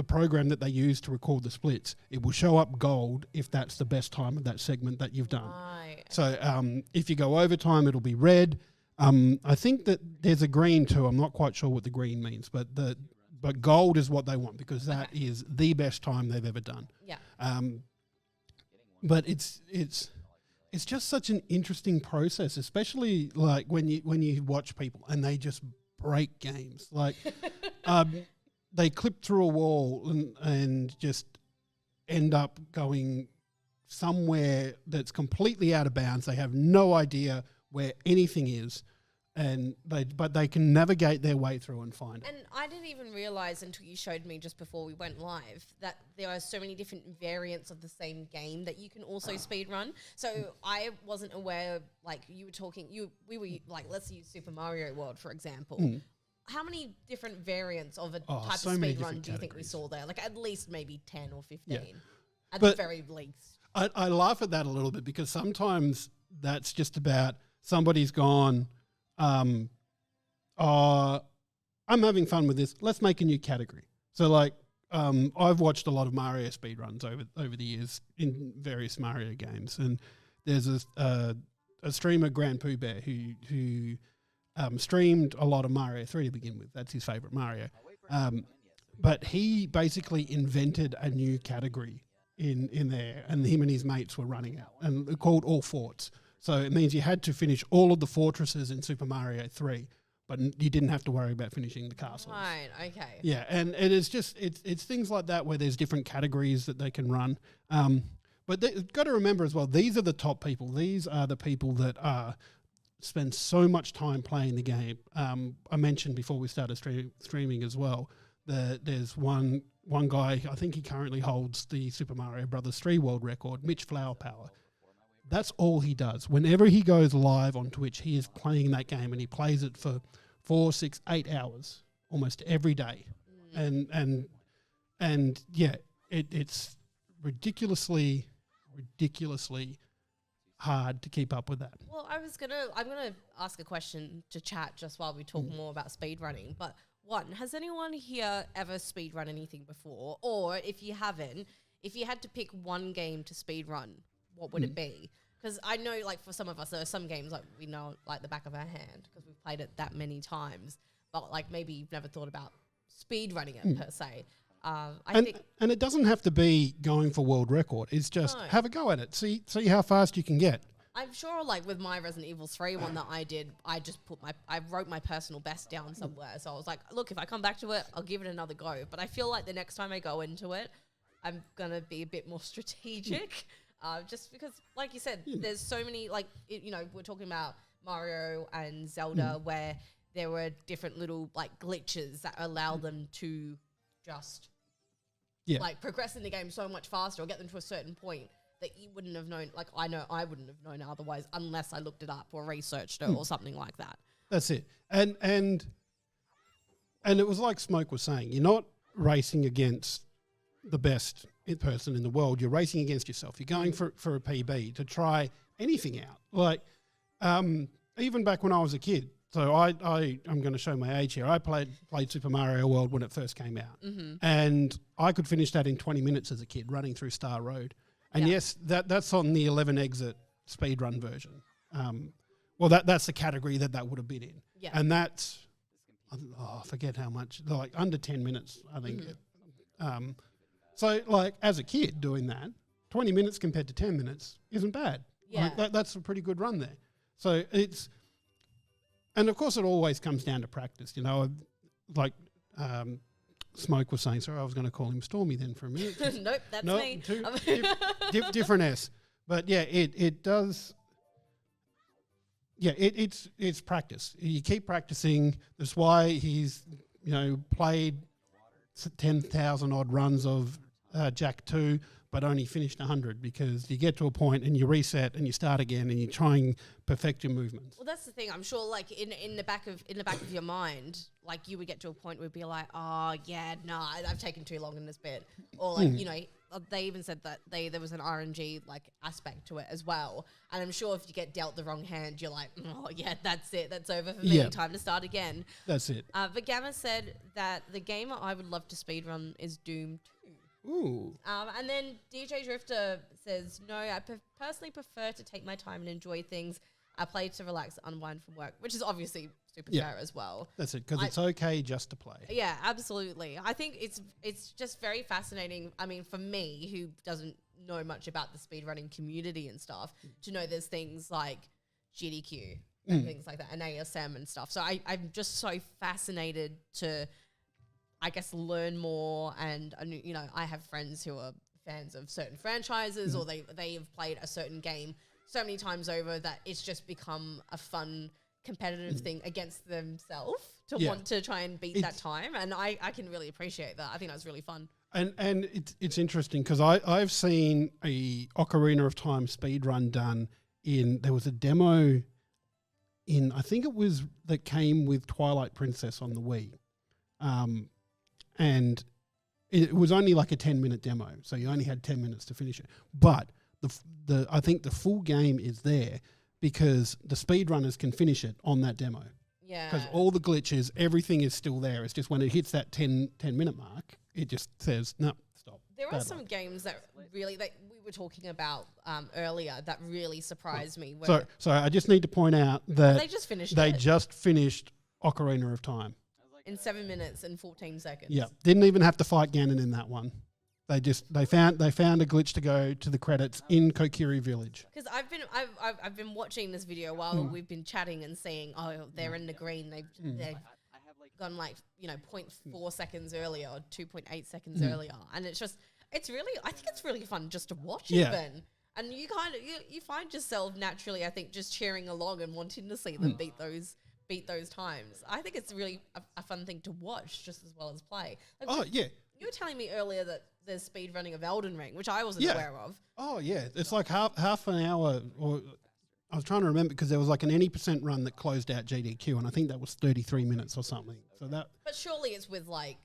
[SPEAKER 1] program that they use to record the splits, it will show up gold if that's the best time of that segment that you've done.
[SPEAKER 2] Right.
[SPEAKER 1] So if you go overtime, it'll be red. I think that there's a green too. I'm not quite sure what the green means, but gold is what they want because that is the best time they've ever done.
[SPEAKER 2] Yeah.
[SPEAKER 1] But it's just such an interesting process, especially like when you watch people and they just break games. Like they clip through a wall and just end up going somewhere that's completely out of bounds. They have no idea where anything is, but they can navigate their way through and find it.
[SPEAKER 2] And I didn't even realize until you showed me just before we went live that there are so many different variants of the same game that you can also speedrun. So I wasn't aware, like you were talking, we were like, let's use Super Mario World, for example. How many different variants of a type of speedrun do you think we saw there? Like at least maybe 10 or 15 at the very least.
[SPEAKER 1] I laugh at that a little bit because sometimes that's just about somebody's gone, I'm having fun with this. Let's make a new category. So like, I've watched a lot of Mario speedruns over the years in various Mario games, and there's a streamer, Grand Pooh Bear, who streamed a lot of Mario 3 to begin with. That's his favorite Mario. But he basically invented a new category in there, and him and his mates were running out, and they're called All Forts. So it means you had to finish all of the fortresses in Super Mario 3, but you didn't have to worry about finishing the castles.
[SPEAKER 2] Right, okay.
[SPEAKER 1] Yeah, and it is just, it's things like that where there's different categories that they can run. But you've got to remember as well, these are the top people. These are the people that spend so much time playing the game. I mentioned before we started streaming as well, there's one guy, I think he currently holds the Super Mario Brothers 3 world record, Mitch Flowerpower. That's all he does. Whenever he goes live on Twitch, he is playing that game, and he plays it for 4, 6, 8 hours almost every day. And yeah, it's ridiculously hard to keep up with that.
[SPEAKER 2] Well, I'm gonna ask a question to chat just while we talk more about speedrunning. But one, has anyone here ever speedrun anything before? Or if you haven't, if you had to pick one game to speedrun, what would it be? Because I know, like, for some of us, there are some games, like, we know, like, the back of our hand because we've played it that many times. But, like, maybe you've never thought about speedrunning it, per se. And
[SPEAKER 1] it doesn't have to be going for world record. It's just have a go at it. See how fast you can get.
[SPEAKER 2] I'm sure, like, with my Resident Evil 3 one that I did, I just I wrote my personal best down somewhere. So I was like, look, if I come back to it, I'll give it another go. But I feel like the next time I go into it, I'm going to be a bit more strategic. Just because, like you said, there's so many, like, we're talking about Mario and Zelda where there were different little, like, glitches that allow them to just, like, progress in the game so much faster or get them to a certain point that you wouldn't have known. Like, I know I wouldn't have known otherwise unless I looked it up or researched it or something like that.
[SPEAKER 1] That's it. And it was like Smoke was saying, you're not racing against the best person in the world. You're racing against yourself. You're going for a PB to try anything out. Like, even back when I was a kid, so I'm going to show my age here. I played Super Mario World when it first came out, and I could finish that in 20 minutes as a kid, running through Star Road. And yes, that's on the 11 exit speedrun version. Well, that's the category that would have been in.
[SPEAKER 2] Yeah.
[SPEAKER 1] And that's, I forget how much, like under 10 minutes, I think. So, like, as a kid doing that, 20 minutes compared to 10 minutes isn't bad.
[SPEAKER 2] Yeah.
[SPEAKER 1] Like, that's a pretty good run there. So it's, and of course it always comes down to practice, like Smoke was saying. Sorry, I was going to call him Stormie then for a minute.
[SPEAKER 2] Nope, that's me.
[SPEAKER 1] Different S. But yeah, it does. Yeah, it's practice. You keep practicing. That's why he's, played 10,000 odd runs of Jack 2, but only finished 100, because you get to a point and you reset and you start again and you try and perfect your movements.
[SPEAKER 2] Well, that's the thing. I'm sure, like, in the back of your mind, like, you would get to a point where it'd be like, oh yeah, nah, I've taken too long in this bit, or like, they even said that there was an RNG like aspect to it as well. And I'm sure if you get dealt the wrong hand, you're like, oh yeah, that's it, that's over for me. Time to start again.
[SPEAKER 1] That's it.
[SPEAKER 2] But Gamma said that the game I would love to speedrun is Doom 2.
[SPEAKER 1] Ooh.
[SPEAKER 2] And then DJ Drifter says, no, I personally prefer to take my time and enjoy things. I play to relax, unwind from work, which is obviously super fair as well.
[SPEAKER 1] That's it, because it's okay just to play.
[SPEAKER 2] Yeah, absolutely. I think it's just very fascinating. I mean, for me, who doesn't know much about the speedrunning community and stuff, to know there's things like GDQ and things like that, and ASM and stuff. So I'm just so fascinated to, I guess, learn more. And, I have friends who are fans of certain franchises, or they have played a certain game so many times over that it's just become a fun competitive thing against themselves to want to try and beat that time. And I can really appreciate that. I think that's really fun.
[SPEAKER 1] And it's interesting because I've seen a Ocarina of Time speedrun done there was a demo in, I think it was that came with Twilight Princess on the Wii. And it was only like a 10-minute demo, so you only had 10 minutes to finish it. But I think the full game is there because the speedrunners can finish it on that demo.
[SPEAKER 2] Yeah.
[SPEAKER 1] Because all the glitches, everything is still there. It's just when it hits that 10-minute mark, it just says, no, stop.
[SPEAKER 2] There are some games that really, like we were talking about earlier, that really surprised me. Where
[SPEAKER 1] So I just need to point out that
[SPEAKER 2] they just finished
[SPEAKER 1] Ocarina of Time.
[SPEAKER 2] In 7 minutes and 14 seconds.
[SPEAKER 1] Yeah, didn't even have to fight Ganon in that one. They found a glitch to go to the credits in Kokiri Village.
[SPEAKER 2] Because I've been watching this video while we've been chatting and saying, oh, they're in the green. They've gone like 0.4 seconds earlier or 2.8 seconds earlier, and it's really, I think it's really fun just to watch even. And you you find yourself naturally, I think, just cheering along and wanting to see them beat those times. I think it's really a fun thing to watch just as well as play. Like, you were telling me earlier that there's speed running of Elden Ring, which I wasn't aware of.
[SPEAKER 1] Oh yeah, it's like half an hour, or I was trying to remember because there was like an any % run that closed out GDQ, and I think that was 33 minutes or something. So that.
[SPEAKER 2] But surely it's with like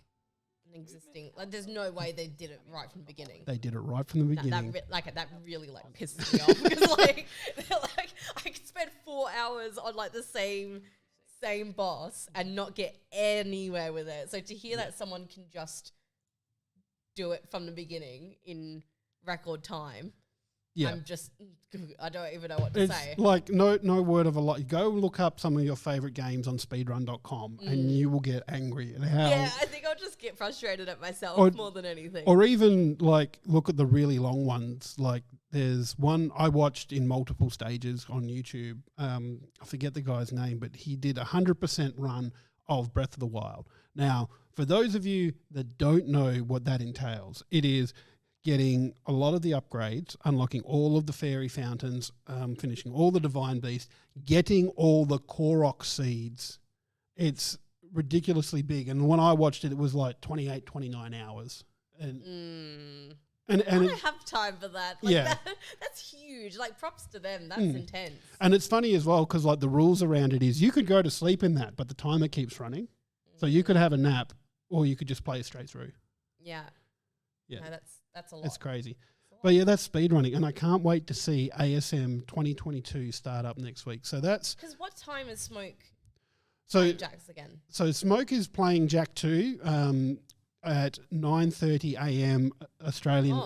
[SPEAKER 2] an existing. Like, there's no way they did it right from the beginning.
[SPEAKER 1] They did it right from the beginning.
[SPEAKER 2] That really pisses me off because I could spend 4 hours on like the same boss and not get anywhere with it. So to hear that someone can just do it from the beginning in record time, I don't even know what to say.
[SPEAKER 1] Like no word of a lie. Go look up some of your favorite games on speedrun.com and you will get angry at how.
[SPEAKER 2] Yeah, I think I'll just get frustrated at myself more than anything.
[SPEAKER 1] Or even like look at the really long ones. Like there's one I watched in multiple stages on YouTube. I forget the guy's name, but he did 100% run of Breath of the Wild. Now, for those of you that don't know what that entails, it is getting a lot of the upgrades, unlocking all of the fairy fountains, finishing all the divine beasts, getting all the Korok seeds. It's ridiculously big. And when I watched it, it was like 28, 29 hours. And
[SPEAKER 2] I don't have time for that. Like that's huge. Like props to them. That's intense.
[SPEAKER 1] And it's funny as well because like the rules around it is you could go to sleep in that, but the timer keeps running. So you could have a nap or you could just play straight through.
[SPEAKER 2] Yeah.
[SPEAKER 1] Yeah.
[SPEAKER 2] No, that's a lot.
[SPEAKER 1] It's crazy. But yeah, that's speedrunning. And I can't wait to see ASM 2022 start up next week. So that's...
[SPEAKER 2] Because what time is Smoke
[SPEAKER 1] playing
[SPEAKER 2] Jax again?
[SPEAKER 1] So Smoke is playing Jak 2 at 9:30 a.m. Australian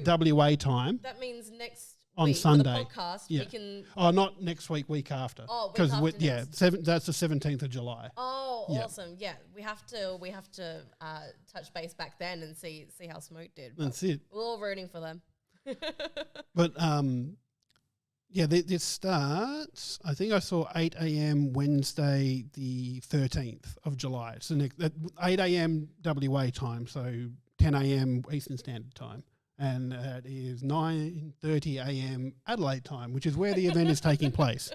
[SPEAKER 1] WA time.
[SPEAKER 2] That means next
[SPEAKER 1] on
[SPEAKER 2] week
[SPEAKER 1] Sunday.
[SPEAKER 2] For the podcast, we can...
[SPEAKER 1] Oh, not next week, week after.
[SPEAKER 2] Oh, week after
[SPEAKER 1] that's the 17th of July.
[SPEAKER 2] Oh, awesome. Yeah, we have to touch base back then and see how Smoke did.
[SPEAKER 1] That's it.
[SPEAKER 2] We're all rooting for them.
[SPEAKER 1] But this starts, I think I saw 8 a.m. Wednesday the 13th of July. So next, 8 a.m. WA time, so 10 a.m. Eastern Standard Time. And it is 9:30 a.m. Adelaide time, which is where the event is taking place.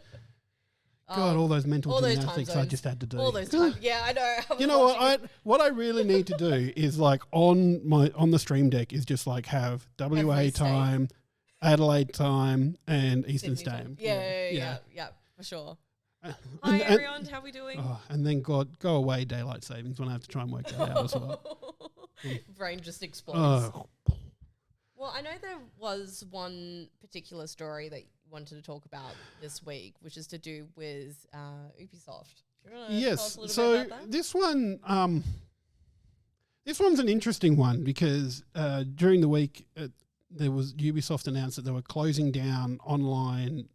[SPEAKER 1] God, all those mental gymnastics I just had to do.
[SPEAKER 2] All those times, yeah, I know.
[SPEAKER 1] You know what I really need to do is like on the stream deck is just like have WA time, Adelaide time, and Eastern Standard.
[SPEAKER 2] Yeah, for sure. Hi everyone, how are we doing?
[SPEAKER 1] And then go away daylight savings when I have to try and work that out as well.
[SPEAKER 2] Brain just explodes. Well, I know there was one particular story that you wanted to talk about this week, which is to do with Ubisoft.
[SPEAKER 1] Yes. So this one's an interesting one because during the week Ubisoft announced that they were closing down online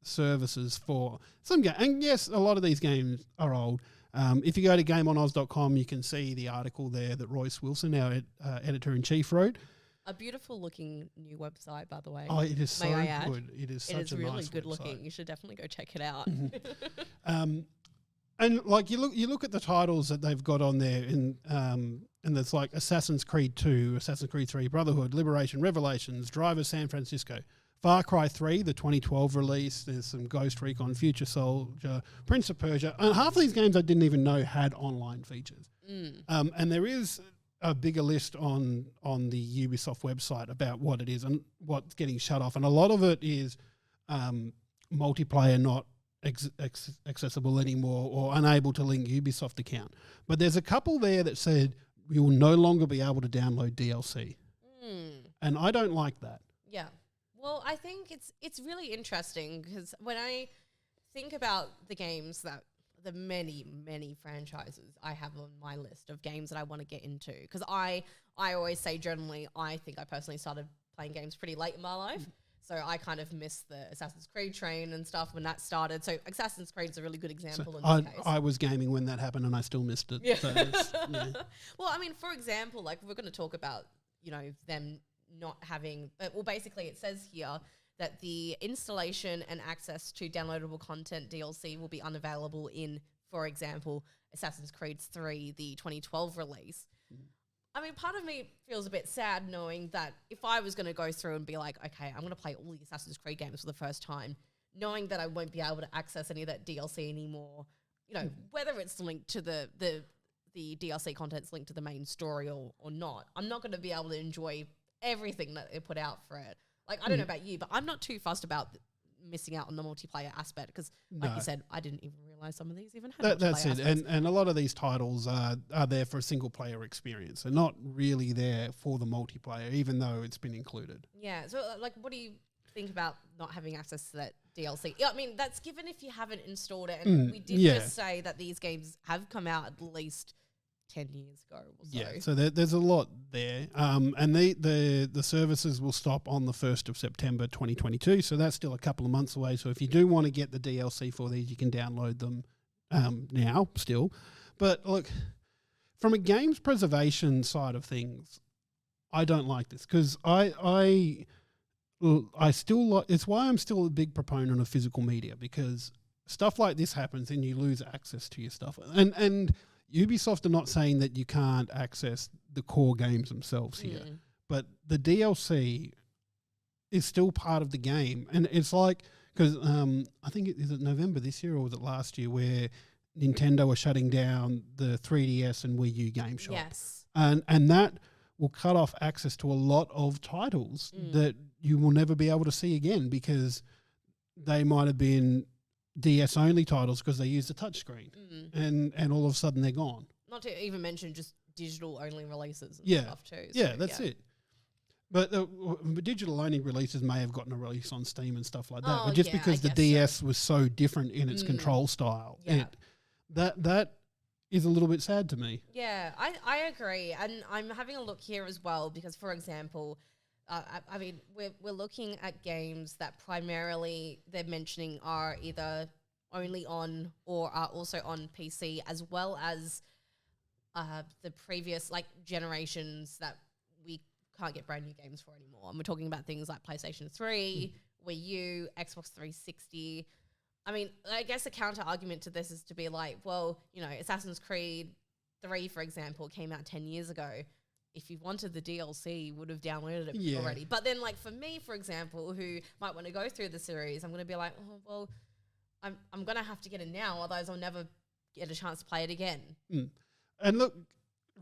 [SPEAKER 1] services for some games. And yes, a lot of these games are old. If you go to GameOnOz.com, you can see the article there that Royce Wilson, our editor-in-chief, wrote.
[SPEAKER 2] A beautiful looking new website, by the way.
[SPEAKER 1] Oh, it is so good. It is such a nice website. It is really good looking.
[SPEAKER 2] You should definitely go check it out.
[SPEAKER 1] And like you look at the titles that they've got on there, and and there's like Assassin's Creed 2, Assassin's Creed 3, Brotherhood, Liberation, Revelations, Driver San Francisco, Far Cry 3, the 2012 release. There's some Ghost Recon, Future Soldier, Prince of Persia. And half of these games I didn't even know had online features. And there is a bigger list on the Ubisoft website about what it is and what's getting shut off. And a lot of it is multiplayer not accessible anymore or unable to link Ubisoft account. But there's a couple there that said you will no longer be able to download DLC. And I don't like that.
[SPEAKER 2] Yeah. Well, I think it's really interesting because when I think about the games that the many, many franchises I have on my list of games that I want to get into, because I always say generally I think I personally started playing games pretty late in my life. So I kind of missed the Assassin's Creed train and stuff when that started. So Assassin's Creed is a really good example in this case.
[SPEAKER 1] I was gaming when that happened and I still missed it.
[SPEAKER 2] Yeah.
[SPEAKER 1] So
[SPEAKER 2] Well, I mean, for example, like we're going to talk about, them not having, well, basically it says here that the installation and access to downloadable content DLC will be unavailable in, for example, Assassin's Creed 3, the 2012 release. I mean, part of me feels a bit sad knowing that if I was going to go through and be like, okay, I'm going to play all the Assassin's Creed games for the first time, knowing that I won't be able to access any of that DLC anymore, whether it's linked to the DLC content's linked to the main story or not, I'm not going to be able to enjoy everything that they put out for it. Like, I don't know about you, but I'm not too fussed about missing out on the multiplayer aspect because, like you said, I didn't even realize some of these even had
[SPEAKER 1] that's
[SPEAKER 2] multiplayer
[SPEAKER 1] it.
[SPEAKER 2] aspects.
[SPEAKER 1] And a lot of these titles are there for a single player experience. They're not really there for the multiplayer, even though it's been included.
[SPEAKER 2] Yeah. So, like, what do you think about not having access to that DLC? Yeah, I mean, that's given if you haven't installed it. And we did just say that these games have come out at least 10 years ago or so.
[SPEAKER 1] Yeah, so there's a lot there. And the services will stop on the 1st of September 2022, so that's still a couple of months away. So if you do want to get the DLC for these, you can download them now still. But look, from a games preservation side of things, I don't like this because I still like, it's why I'm still a big proponent of physical media, because stuff like this happens and you lose access to your stuff. And Ubisoft are not saying that you can't access the core games themselves here, but the DLC is still part of the game. And it's like, because I think is it November this year or was it last year where Nintendo are shutting down the 3DS and Wii U game shop.
[SPEAKER 2] Yes.
[SPEAKER 1] And that will cut off access to a lot of titles that you will never be able to see again because they might have been DS only titles because they use the touchscreen, and all of a sudden they're gone.
[SPEAKER 2] Not to even mention just digital only releases and stuff too.
[SPEAKER 1] So that's it. But digital only releases may have gotten a release on Steam and stuff like that. But just because the DS was so different in its control style, that is a little bit sad to me.
[SPEAKER 2] Yeah, I agree. And I'm having a look here as well because, for example, I mean, we're looking at games that primarily they're mentioning are either only on or are also on PC, as well as the previous generations that we can't get brand new games for anymore. And we're talking about things like PlayStation 3, Wii U, Xbox 360. I mean, I guess a counter argument to this is to be like, well, Assassin's Creed 3, for example, came out 10 years ago. If you wanted the DLC, you would have downloaded it already. But then, for me, for example, who might want to go through the series, I'm going to be like, oh, well, I'm going to have to get it now, otherwise I'll never get a chance to play it again.
[SPEAKER 1] And look,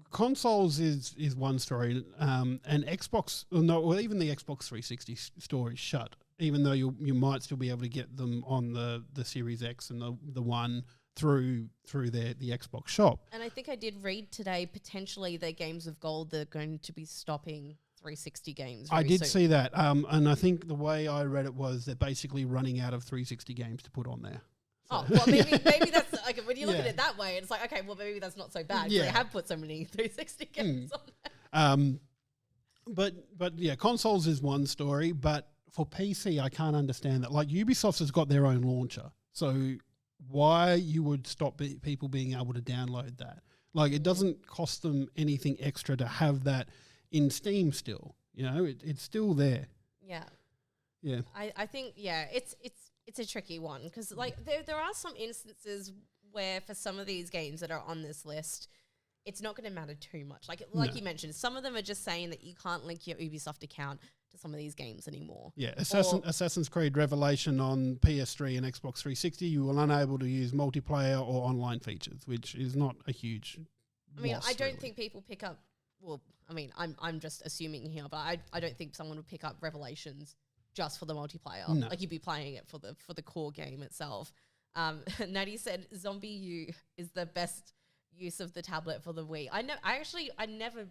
[SPEAKER 1] consoles is one story, and Xbox, even the Xbox 360 store is shut, even though you might still be able to get them on the Series X and the One through the Xbox shop.
[SPEAKER 2] And I think I did read today, potentially their games of gold, they're going to be stopping 360 games
[SPEAKER 1] I did
[SPEAKER 2] soon.
[SPEAKER 1] see that. And I think the way I read it was they're basically running out of 360 games to put on there.
[SPEAKER 2] So. Oh, well, maybe that's, when you look at it that way, it's like, okay, well, maybe that's not so bad because they have put so many 360 games on there.
[SPEAKER 1] But yeah, consoles is one story, but for PC, I can't understand that. Like, Ubisoft has got their own launcher. So why you would stop people being able to download that? Like, it doesn't cost them anything extra to have that in Steam still. It's still there.
[SPEAKER 2] Yeah.
[SPEAKER 1] Yeah.
[SPEAKER 2] I think, it's a tricky one because, there are some instances where for some of these games that are on this list, it's not going to matter too much. Like
[SPEAKER 1] No.
[SPEAKER 2] you mentioned, some of them are just saying that you can't link your Ubisoft account to some of these games anymore.
[SPEAKER 1] Yeah, Assassin's Creed Revelation on PS3 and Xbox 360, you were unable to use multiplayer or online features, which is not a huge
[SPEAKER 2] I mean,
[SPEAKER 1] loss,
[SPEAKER 2] I don't
[SPEAKER 1] really.
[SPEAKER 2] think people pick up. Well, I mean, I'm just assuming here, but I don't think someone would pick up Revelations just for the multiplayer.
[SPEAKER 1] No.
[SPEAKER 2] Like you'd be playing it for the core game itself. Natty said Zombie U is the best use of the tablet for the Wii. I never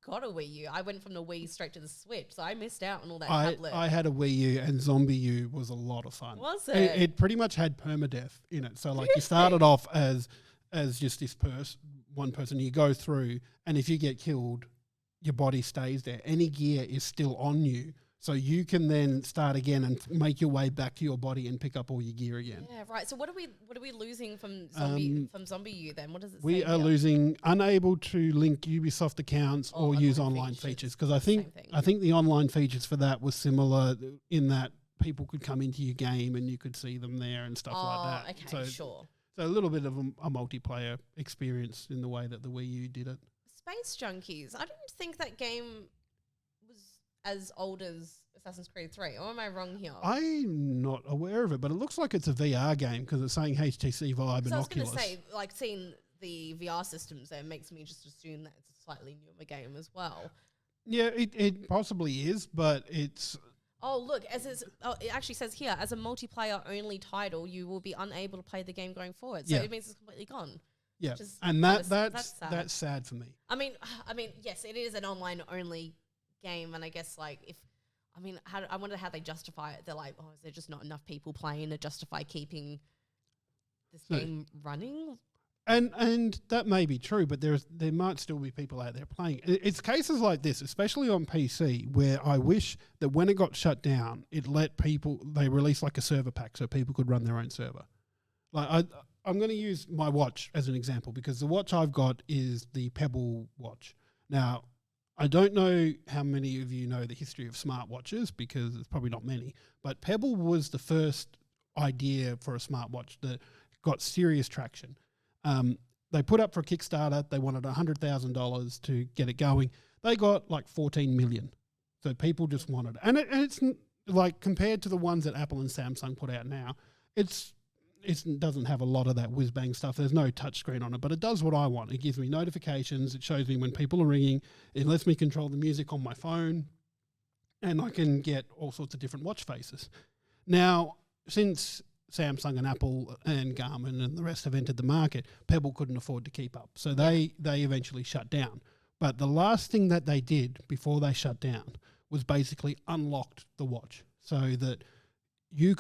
[SPEAKER 2] got a Wii U. I went from the Wii straight to the Switch, so I missed out on all that tablet.
[SPEAKER 1] I had a Wii U, and Zombie U was a lot of fun.
[SPEAKER 2] Was it?
[SPEAKER 1] It pretty much had permadeath in it. So like you started off as just this one person. You go through, and if you get killed, your body stays there. Any gear is still on you. So you can then start again and make your way back to your body and pick up all your gear again.
[SPEAKER 2] Yeah, right. So what are we losing from Zombie U then? What does it say?
[SPEAKER 1] We are
[SPEAKER 2] here?
[SPEAKER 1] losing unable to link Ubisoft accounts or use online features, because I think the online features for that was similar in that people could come into your game and you could see them there and stuff like that.
[SPEAKER 2] Okay,
[SPEAKER 1] so,
[SPEAKER 2] sure.
[SPEAKER 1] So a little bit of a multiplayer experience in the way that the Wii U did it.
[SPEAKER 2] Space Junkies. I don't think that game was as old as Assassin's Creed 3. Or am I wrong here?
[SPEAKER 1] I'm not aware of it, but it looks like it's a VR game because it's saying HTC Vive and
[SPEAKER 2] I was
[SPEAKER 1] Oculus.
[SPEAKER 2] going to say, like, seeing the VR systems there makes me just assume that it's a slightly newer game as well.
[SPEAKER 1] Yeah, it possibly is, but it's...
[SPEAKER 2] Oh, look, it actually says here, as a multiplayer-only title, you will be unable to play the game going forward. So it means it's completely gone.
[SPEAKER 1] Yeah, and that's sad for me.
[SPEAKER 2] I mean, yes, it is an online-only game, and I guess, like, I wonder how they justify it. They're like, oh, is there just not enough people playing to justify keeping this game running?
[SPEAKER 1] And that may be true, but there might still be people out there playing. It's cases like this, especially on PC, where I wish that when it got shut down, they released like a server pack so people could run their own server. Like I'm going to use my watch as an example because the watch I've got is the Pebble watch. Now, I don't know how many of you know the history of smartwatches because it's probably not many, but Pebble was the first idea for a smartwatch that got serious traction. They put up for a Kickstarter. They wanted $100,000 to get it going. They got like 14 million. So people just wanted it. And it's like compared to the ones that Apple and Samsung put out now, it doesn't have a lot of that whiz-bang stuff. There's no touchscreen on it, but it does what I want. It gives me notifications. It shows me when people are ringing. It lets me control the music on my phone, and I can get all sorts of different watch faces. Now, since Samsung and Apple and Garmin and the rest have entered the market, Pebble couldn't afford to keep up. So they eventually shut down. But the last thing that they did before they shut down was basically unlocked the watch so that you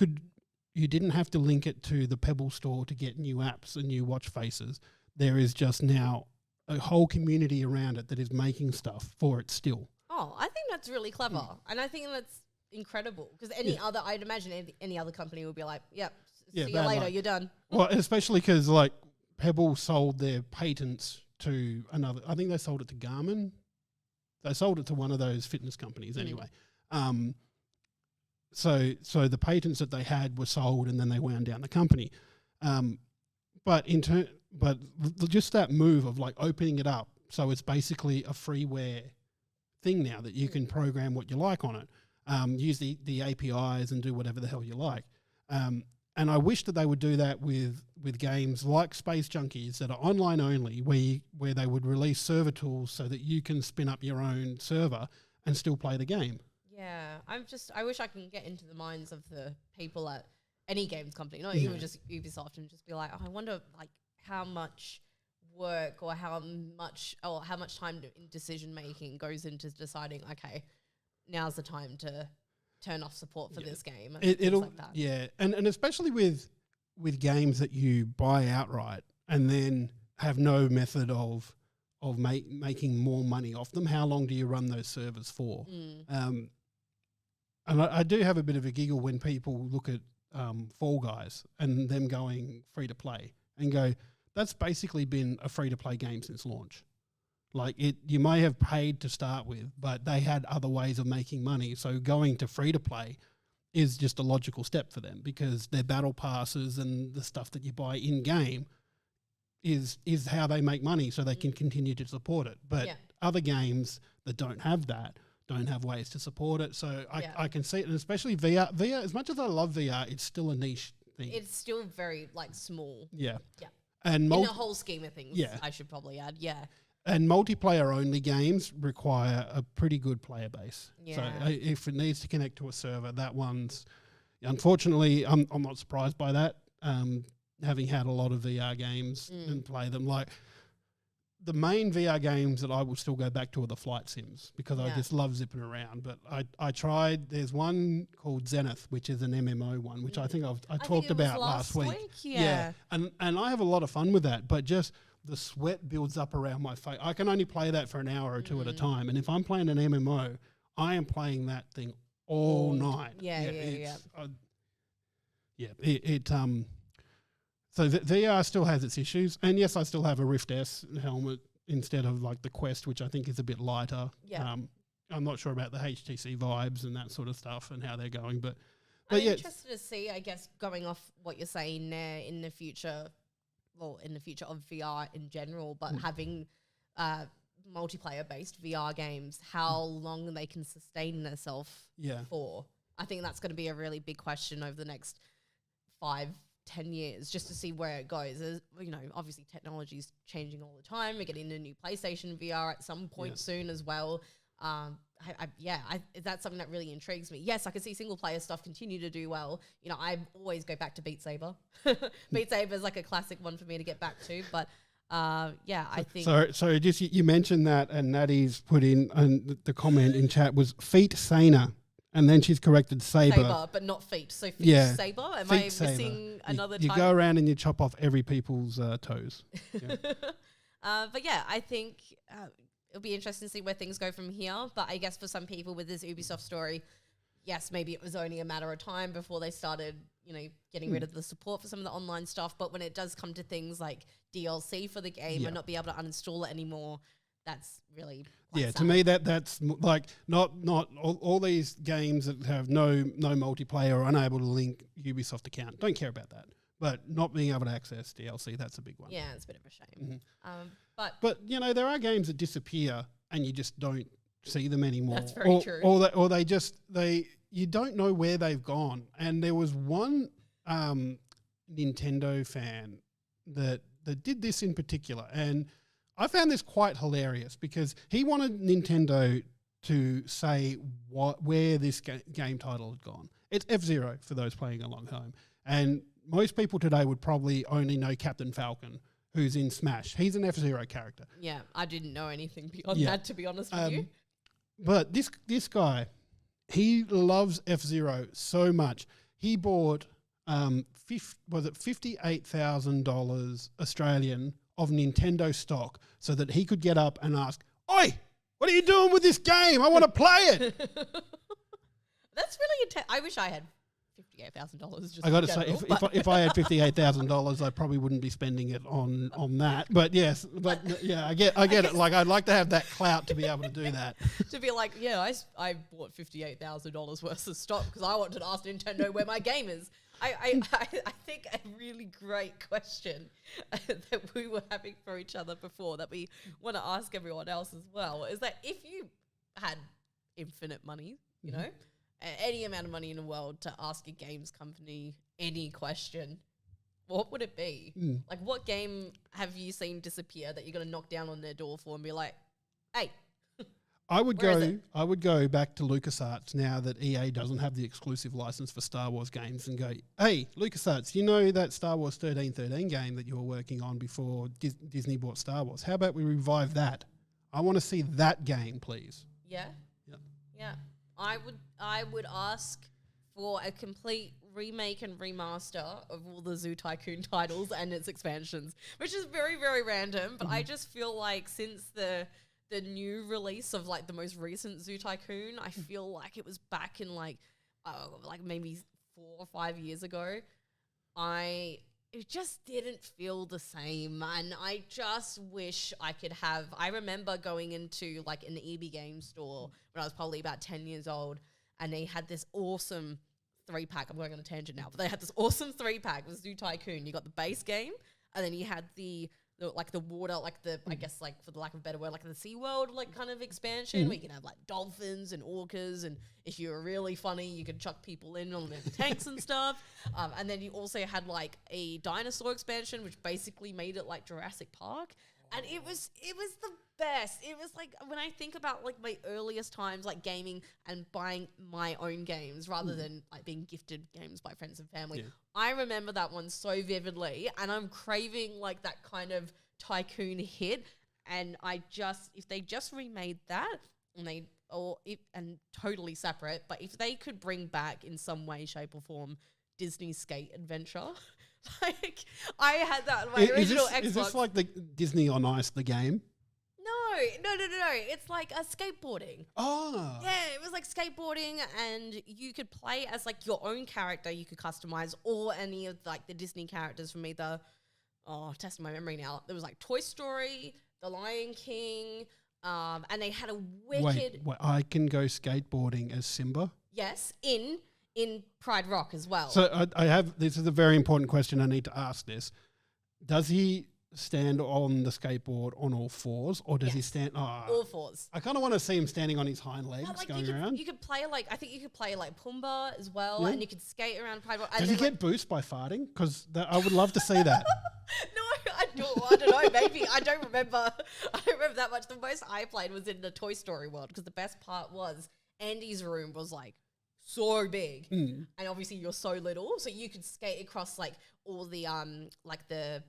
[SPEAKER 1] didn't have to link it to the Pebble store to get new apps and new watch faces. There is just now a whole community around it that is making stuff for it still.
[SPEAKER 2] Oh, I think that's really clever. And I think that's incredible because I'd imagine any other company would be like, yep, see you later, you're done.
[SPEAKER 1] Well, especially because like Pebble sold their patents to another, I think they sold it to Garmin. They sold it to one of those fitness companies anyway. So the patents that they had were sold and then they wound down the company. But just that move of like opening it up, so it's basically a freeware thing now that you can program what you like on it. Use the APIs and do whatever the hell you like. And I wish that they would do that with games like Space Junkies that are online only, where they would release server tools so that you can spin up your own server and still play the game.
[SPEAKER 2] Yeah, I wish I can get into the minds of the people at any games company, not even just Ubisoft, and just be like, oh, I wonder like how much work or how much time in decision making goes into deciding, okay, now's the time to turn off support for this game and things like that. Yeah,
[SPEAKER 1] and especially with games that you buy outright and then have no method of making more money off them. How long do you run those servers for? And I do have a bit of a giggle when people look at Fall Guys and them going free to play and go, that's basically been a free to play game since launch. Like you may have paid to start with, but they had other ways of making money. So going to free to play is just a logical step for them because their battle passes and the stuff that you buy in game is how they make money, so they can continue to support it. But other games that don't have that don't have ways to support it. So I can see it, and especially VR. VR, as much as I love VR, it's still a niche thing.
[SPEAKER 2] It's still very like small.
[SPEAKER 1] Yeah.
[SPEAKER 2] Yeah.
[SPEAKER 1] And
[SPEAKER 2] in the whole scheme of things, I should probably add. Yeah.
[SPEAKER 1] And multiplayer only games require a pretty good player base.
[SPEAKER 2] Yeah.
[SPEAKER 1] So if it needs to connect to a server, that one's unfortunately I'm not surprised by that. Having had a lot of VR games and play them, like the main VR games that I will still go back to are the flight sims because I just love zipping around. But I tried. There's one called Zenith, which is an MMO one, which I think I talked about last week.
[SPEAKER 2] Yeah.
[SPEAKER 1] And I have a lot of fun with that, but just the sweat builds up around my face. I can only play that for an hour or two at a time. And if I'm playing an MMO, I am playing that thing all night. So VR still has its issues. And yes, I still have a Rift S helmet instead of like the Quest, which I think is a bit lighter.
[SPEAKER 2] Yeah.
[SPEAKER 1] I'm not sure about the HTC vibes and that sort of stuff and how they're going. But
[SPEAKER 2] I'm interested to see, I guess, going off what you're saying there in the future, in the future of VR in general, but having multiplayer-based VR games, how long they can sustain themselves for. I think that's going to be a really big question over the next 5-10 years, just to see where it goes. As, obviously technology's changing all the time. We're getting a new PlayStation VR at some point soon as well. That's something that really intrigues me. Yes, I can see single player stuff continue to do well. I always go back to Beat Saber. Beat Saber is like a classic one for me to get back to. But I think. So
[SPEAKER 1] just you mentioned that, and Natty's put in the comment in chat was feet saner, and then she's corrected saber,
[SPEAKER 2] but not feet. So feet saber. Am I missing another?
[SPEAKER 1] You go around and you chop off every people's toes. Yeah.
[SPEAKER 2] I think. It'll be interesting to see where things go from here. But I guess for some people with this Ubisoft story, yes, maybe it was only a matter of time before they started, getting rid of the support for some of the online stuff. But when it does come to things like DLC for the game and not be able to uninstall it anymore, that's really quite sad.
[SPEAKER 1] To me that's like not all these games that have no multiplayer or unable to link Ubisoft account. Don't care about that. But not being able to access DLC, that's a big one.
[SPEAKER 2] Yeah, it's a bit of a shame.
[SPEAKER 1] But there are games that disappear and you just don't see them anymore.
[SPEAKER 2] That's very true.
[SPEAKER 1] Or they you don't know where they've gone. And there was one Nintendo fan that did this in particular, and I found this quite hilarious because he wanted Nintendo to say where this game title had gone. It's F-Zero for those playing along home, and most people today would probably only know Captain Falcon, who's in Smash. He's an F-Zero character.
[SPEAKER 2] Yeah, I didn't know anything beyond that, to be honest with you.
[SPEAKER 1] But this guy, he loves F-Zero so much. He bought $58,000 Australian of Nintendo stock so that he could get up and ask, "Oi, what are you doing with this game? I want to play it."
[SPEAKER 2] That's really intense. I wish I had $58,000.
[SPEAKER 1] I got to say, if I had $58,000, I probably wouldn't be spending it on that. But yes, I get it. Like I'd like to have that clout to be able to do that.
[SPEAKER 2] To be like, I bought $58,000 worth of stock because I wanted to ask Nintendo where my game is. I think a really great question that we were having for each other before that we want to ask everyone else as well is that if you had infinite money, any amount of money in the world to ask a games company any question, what would it be? Like, what game have you seen disappear that you're going to knock down on their door for and be like, hey?
[SPEAKER 1] I would go back to LucasArts now that EA doesn't have the exclusive license for Star Wars games and go, hey, LucasArts, you know that Star Wars 1313 game that you were working on before Disney bought Star Wars? How about we revive that? I want to see that game, please.
[SPEAKER 2] Yeah? Yeah. I would ask for a complete remake and remaster of all the Zoo Tycoon titles and its expansions, which is very, very random, but I just feel like since the new release of like the most recent Zoo Tycoon, I feel like it was back in like maybe 4 or 5 years ago. It just didn't feel the same, and I just wish I could have. I remember going into like an EB game store when I was probably about 10 years old, and they had this awesome 3-pack. I'm going on a tangent now, but they had this awesome 3-pack with Zoo Tycoon. You got the base game, and then you had the the water, like the I guess like for the lack of a better word, like the SeaWorld like kind of expansion where you can have like dolphins and orcas, and if you were really funny, you could chuck people in on the tanks and stuff. And then you also had like a dinosaur expansion, which basically made it like Jurassic Park. And it was the best. It was like when I think about like my earliest times like gaming and buying my own games rather than like being gifted games by friends and family. Yeah. I remember that one so vividly, and I'm craving like that kind of tycoon hit. And if they just remade that and totally separate, but if they could bring back in some way, shape or form Disney Skate Adventure. Like, I had that on my original Xbox.
[SPEAKER 1] Is this like the Disney on Ice, the game?
[SPEAKER 2] No. It's like a skateboarding.
[SPEAKER 1] Oh.
[SPEAKER 2] Yeah, it was like skateboarding, and you could play as like your own character you could customize, or any of like the Disney characters from either, testing my memory now. There was like Toy Story, The Lion King, and they had a wicked...
[SPEAKER 1] Wait, I can go skateboarding as Simba?
[SPEAKER 2] Yes, in Pride Rock as well.
[SPEAKER 1] So I have, this is a very important question. I need to ask this. Does he stand on the skateboard on all fours, or does he stand...
[SPEAKER 2] all fours.
[SPEAKER 1] I kind of want to see him standing on his hind legs going around.
[SPEAKER 2] You could play like, I think you could play like Pumbaa as well, and you could skate around Pride Rock.
[SPEAKER 1] Does he get boost by farting? Because I would love to see that.
[SPEAKER 2] No, I don't know. Maybe. I don't remember that much. The most I played was in the Toy Story world, because the best part was Andy's room was like so big, and obviously you're so little, so you could skate across like all the like the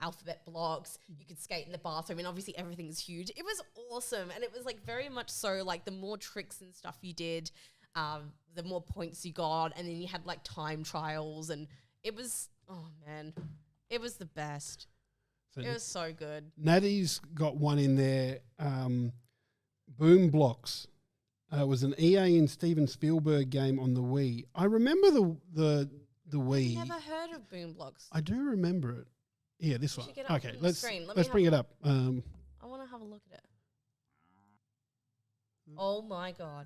[SPEAKER 2] alphabet blocks. You could skate in the bathroom, and obviously everything's huge. It was awesome, and it was like very much so like the more tricks and stuff you did, the more points you got, and then you had like time trials, and it was it was the best. So it was so good.
[SPEAKER 1] Natty's got one in there. Boom Blocks. It was an EA and Steven Spielberg game on the Wii. I remember the Wii.
[SPEAKER 2] I've never heard of Boom Blocks.
[SPEAKER 1] I do remember it. Yeah, this one. Okay, let's bring it up. I
[SPEAKER 2] want to have a look at it. Oh my god.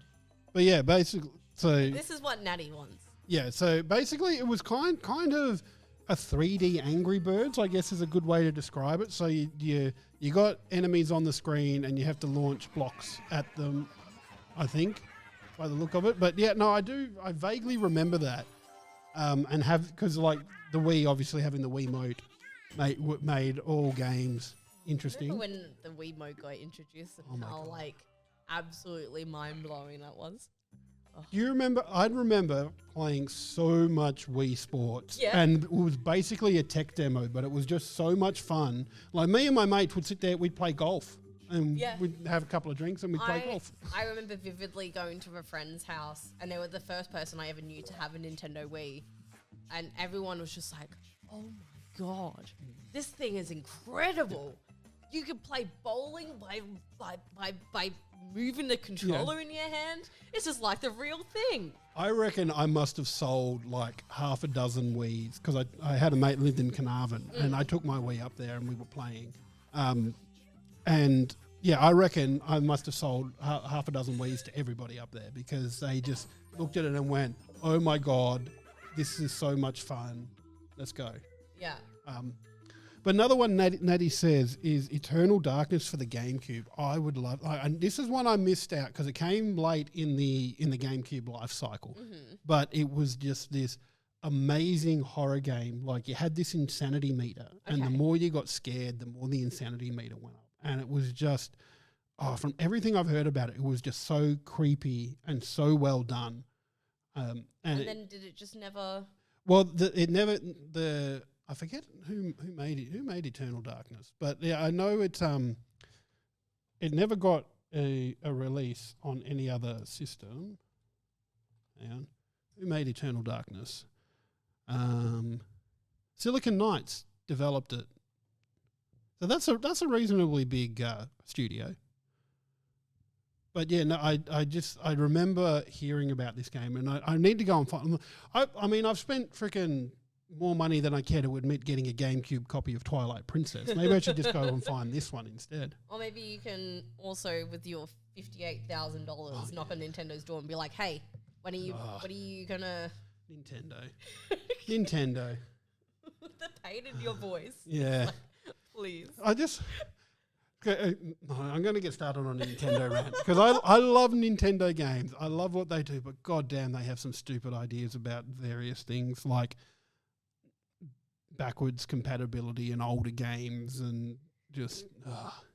[SPEAKER 1] But yeah, basically, so
[SPEAKER 2] this is what Natty wants.
[SPEAKER 1] Yeah, so basically it was kind of a 3D Angry Birds, I guess is a good way to describe it. So you got enemies on the screen and you have to launch blocks at them, I think, by the look of it. But yeah, no, I vaguely remember that. And because like the Wii, obviously having the Wiimote made all games interesting.
[SPEAKER 2] Remember when the Wiimote got introduced and how like absolutely mind-blowing that was? Oh.
[SPEAKER 1] Do you remember? I'd remember playing so much Wii Sports, and it was basically a tech demo, but it was just so much fun. Like me and my mates would sit there, we'd play golf, and we'd have a couple of drinks and we'd play golf.
[SPEAKER 2] I remember vividly going to a friend's house, and they were the first person I ever knew to have a Nintendo Wii, and everyone was just like, "Oh my god, this thing is incredible! You could play bowling by moving the controller in your hand. It's just like the real thing."
[SPEAKER 1] I reckon I must have sold like half a dozen Wiis, because I had a mate lived in Carnarvon, and I took my Wii up there and we were playing. And yeah, I reckon I must have sold half a dozen Wiis to everybody up there, because they just looked at it and went, "Oh my god, this is so much fun. Let's go."
[SPEAKER 2] Yeah.
[SPEAKER 1] But another one Natty says is Eternal Darkness for the GameCube. I would love, and this is one I missed out because it came late in the GameCube life cycle. But it was just this amazing horror game. Like, you had this insanity meter, and the more you got scared, the more the insanity meter went up. And it was just, from everything I've heard about it, it was just so creepy and so well done.
[SPEAKER 2] And then did it just never?
[SPEAKER 1] Well, I forget who made it. Who made Eternal Darkness? But yeah, I know it never got a release on any other system. Hang on. Who made Eternal Darkness? Silicon Knights developed it. So that's a reasonably big studio. But yeah, no, I remember hearing about this game, and I need to go and find. I mean, I've spent freaking more money than I care to admit getting a GameCube copy of Twilight Princess. Maybe I should just go and find this one instead.
[SPEAKER 2] Or maybe you can also, with your $58,000, knock on Nintendo's door and be like, "Hey, what are you gonna?"
[SPEAKER 1] Nintendo.
[SPEAKER 2] The pain in your voice.
[SPEAKER 1] Yeah.
[SPEAKER 2] Like, Please.
[SPEAKER 1] I'm going to get started on a Nintendo rant because I love Nintendo games. I love what they do, but goddamn, they have some stupid ideas about various things like backwards compatibility in older games and just.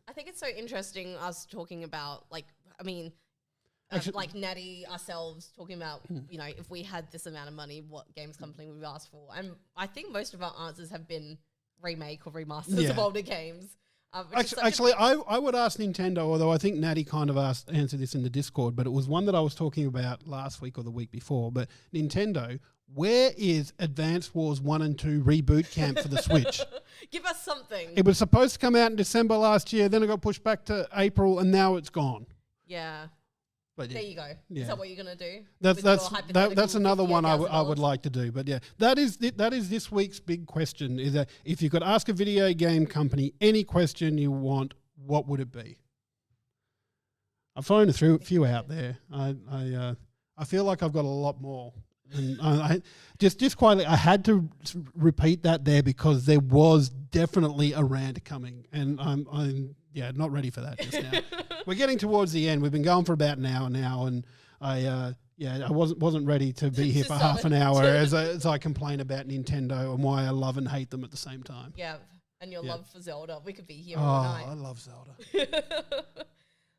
[SPEAKER 2] I think it's so interesting us talking about
[SPEAKER 1] Actually,
[SPEAKER 2] like Natty ourselves talking about, if we had this amount of money, what games company would we ask for? And I think most of our answers have been remake or remasters of older games.
[SPEAKER 1] Actually, I would ask Nintendo, although I think Natty kind of answered this in the Discord, but it was one that I was talking about last week or the week before. But Nintendo, where is Advance Wars 1 and 2 Reboot Camp for the Switch?
[SPEAKER 2] Give us something.
[SPEAKER 1] It was supposed to come out in December last year, then it got pushed back to April, and now it's gone.
[SPEAKER 2] Yeah.
[SPEAKER 1] But
[SPEAKER 2] there you go.
[SPEAKER 1] Yeah.
[SPEAKER 2] Is that what you're going to do?
[SPEAKER 1] That's another one I would like to do. But yeah, that is this week's big question, is that if you could ask a video game company any question you want, what would it be? I've thrown a few out there. I feel like I've got a lot more. And I just quietly, I had to repeat that there because there was definitely a rant coming, and I'm not ready for that just now. We're getting towards the end. We've been going for about an hour now, and I wasn't ready to be here for half an hour as I complain about Nintendo and why I love and hate them at the same time.
[SPEAKER 2] Yeah, and your love for Zelda. We could be here all night.
[SPEAKER 1] I love Zelda.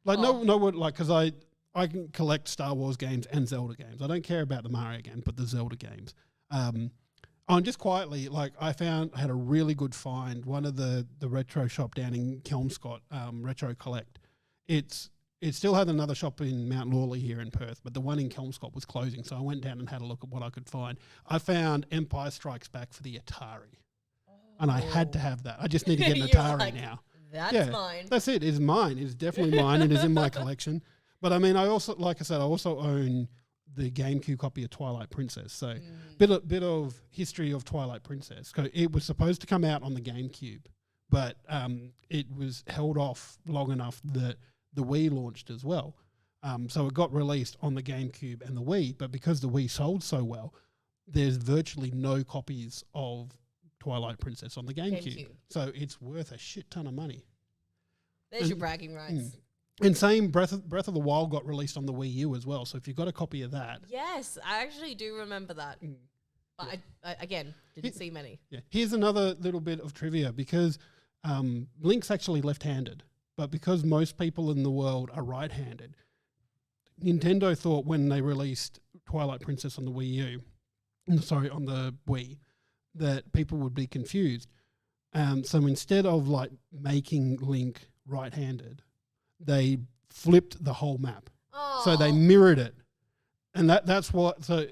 [SPEAKER 1] Because I can collect Star Wars games and Zelda games. I don't care about the Mario games, but the Zelda games. And just quietly, I had a really good find. One of the retro shop down in Kelmscott, Retro Collect. It still had another shop in Mount Lawley here in Perth, but the one in Kelmscott was closing. So I went down and had a look at what I could find. I found Empire Strikes Back for the Atari. And I had to have that. I just need to get an Atari now.
[SPEAKER 2] That's mine.
[SPEAKER 1] That's it. It's mine. It's definitely mine. It is in my collection. But I mean, I also, like I said, I also own the GameCube copy of Twilight Princess. So bit of history of Twilight Princess. So it was supposed to come out on the GameCube, but it was held off long enough that the Wii launched as well. So it got released on the GameCube and the Wii, but because the Wii sold so well, there's virtually no copies of Twilight Princess on the GameCube. So it's worth a shit ton of money.
[SPEAKER 2] There's your bragging rights.
[SPEAKER 1] And same Breath of the Wild got released on the Wii U as well. So if you've got a copy of that.
[SPEAKER 2] Yes, I actually do remember that. But I again, didn't see many.
[SPEAKER 1] Yeah. Here's another little bit of trivia because Link's actually left-handed. But because most people in the world are right-handed, Nintendo thought when they released Twilight Princess on the on the Wii, that people would be confused. So instead of making Link right-handed, they flipped the whole map. So they mirrored it. And that's why a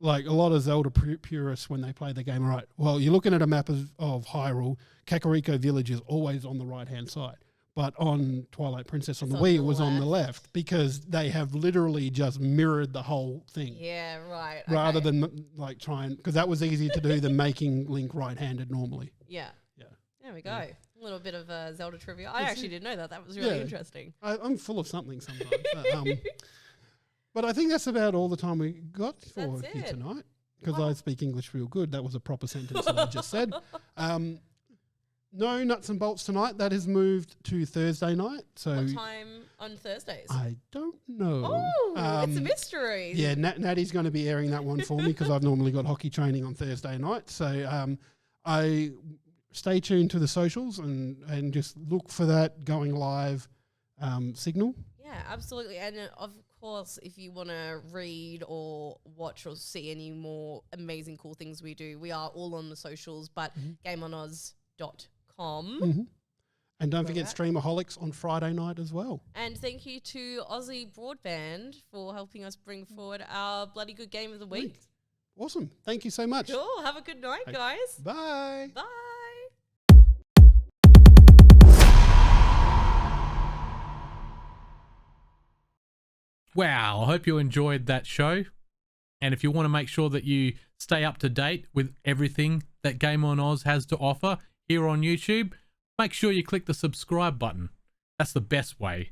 [SPEAKER 1] lot of Zelda purists, when they play the game, are right, well, you're looking at a map of Hyrule, Kakariko Village is always on the right-hand side. But on Twilight Princess on the Wii, it was on the left because they have literally just mirrored the whole thing.
[SPEAKER 2] Yeah, right.
[SPEAKER 1] Rather than trying, because that was easier to do than making Link right-handed normally.
[SPEAKER 2] Yeah. There we go. Yeah. A little bit of Zelda trivia. I actually didn't know that. That was really interesting. I'm
[SPEAKER 1] full of something sometimes. But I think that's about all the time we got for you tonight. Because I speak English real good. That was a proper sentence that I just said. No nuts and bolts tonight. That has moved to Thursday night. So
[SPEAKER 2] what time on Thursdays?
[SPEAKER 1] I don't know.
[SPEAKER 2] Oh, it's a mystery.
[SPEAKER 1] Yeah, Natty's going to be airing that one for me because I've normally got hockey training on Thursday night. So I stay tuned to the socials and just look for that going live signal.
[SPEAKER 2] Yeah, absolutely. And of course, if you want to read or watch or see any more amazing cool things we do, we are all on the socials, but gameonoz.com.
[SPEAKER 1] And don't forget Streamaholics on Friday night as well.
[SPEAKER 2] And thank you to Aussie Broadband for helping us bring forward our bloody good game of the week.
[SPEAKER 1] Awesome. Thank you so much.
[SPEAKER 2] Cool. Have a good night, guys.
[SPEAKER 1] Bye.
[SPEAKER 2] Bye.
[SPEAKER 4] Wow, I hope you enjoyed that show. And if you want to make sure that you stay up to date with everything that Game On Oz has to offer here on YouTube, make sure you click the subscribe button. That's the best way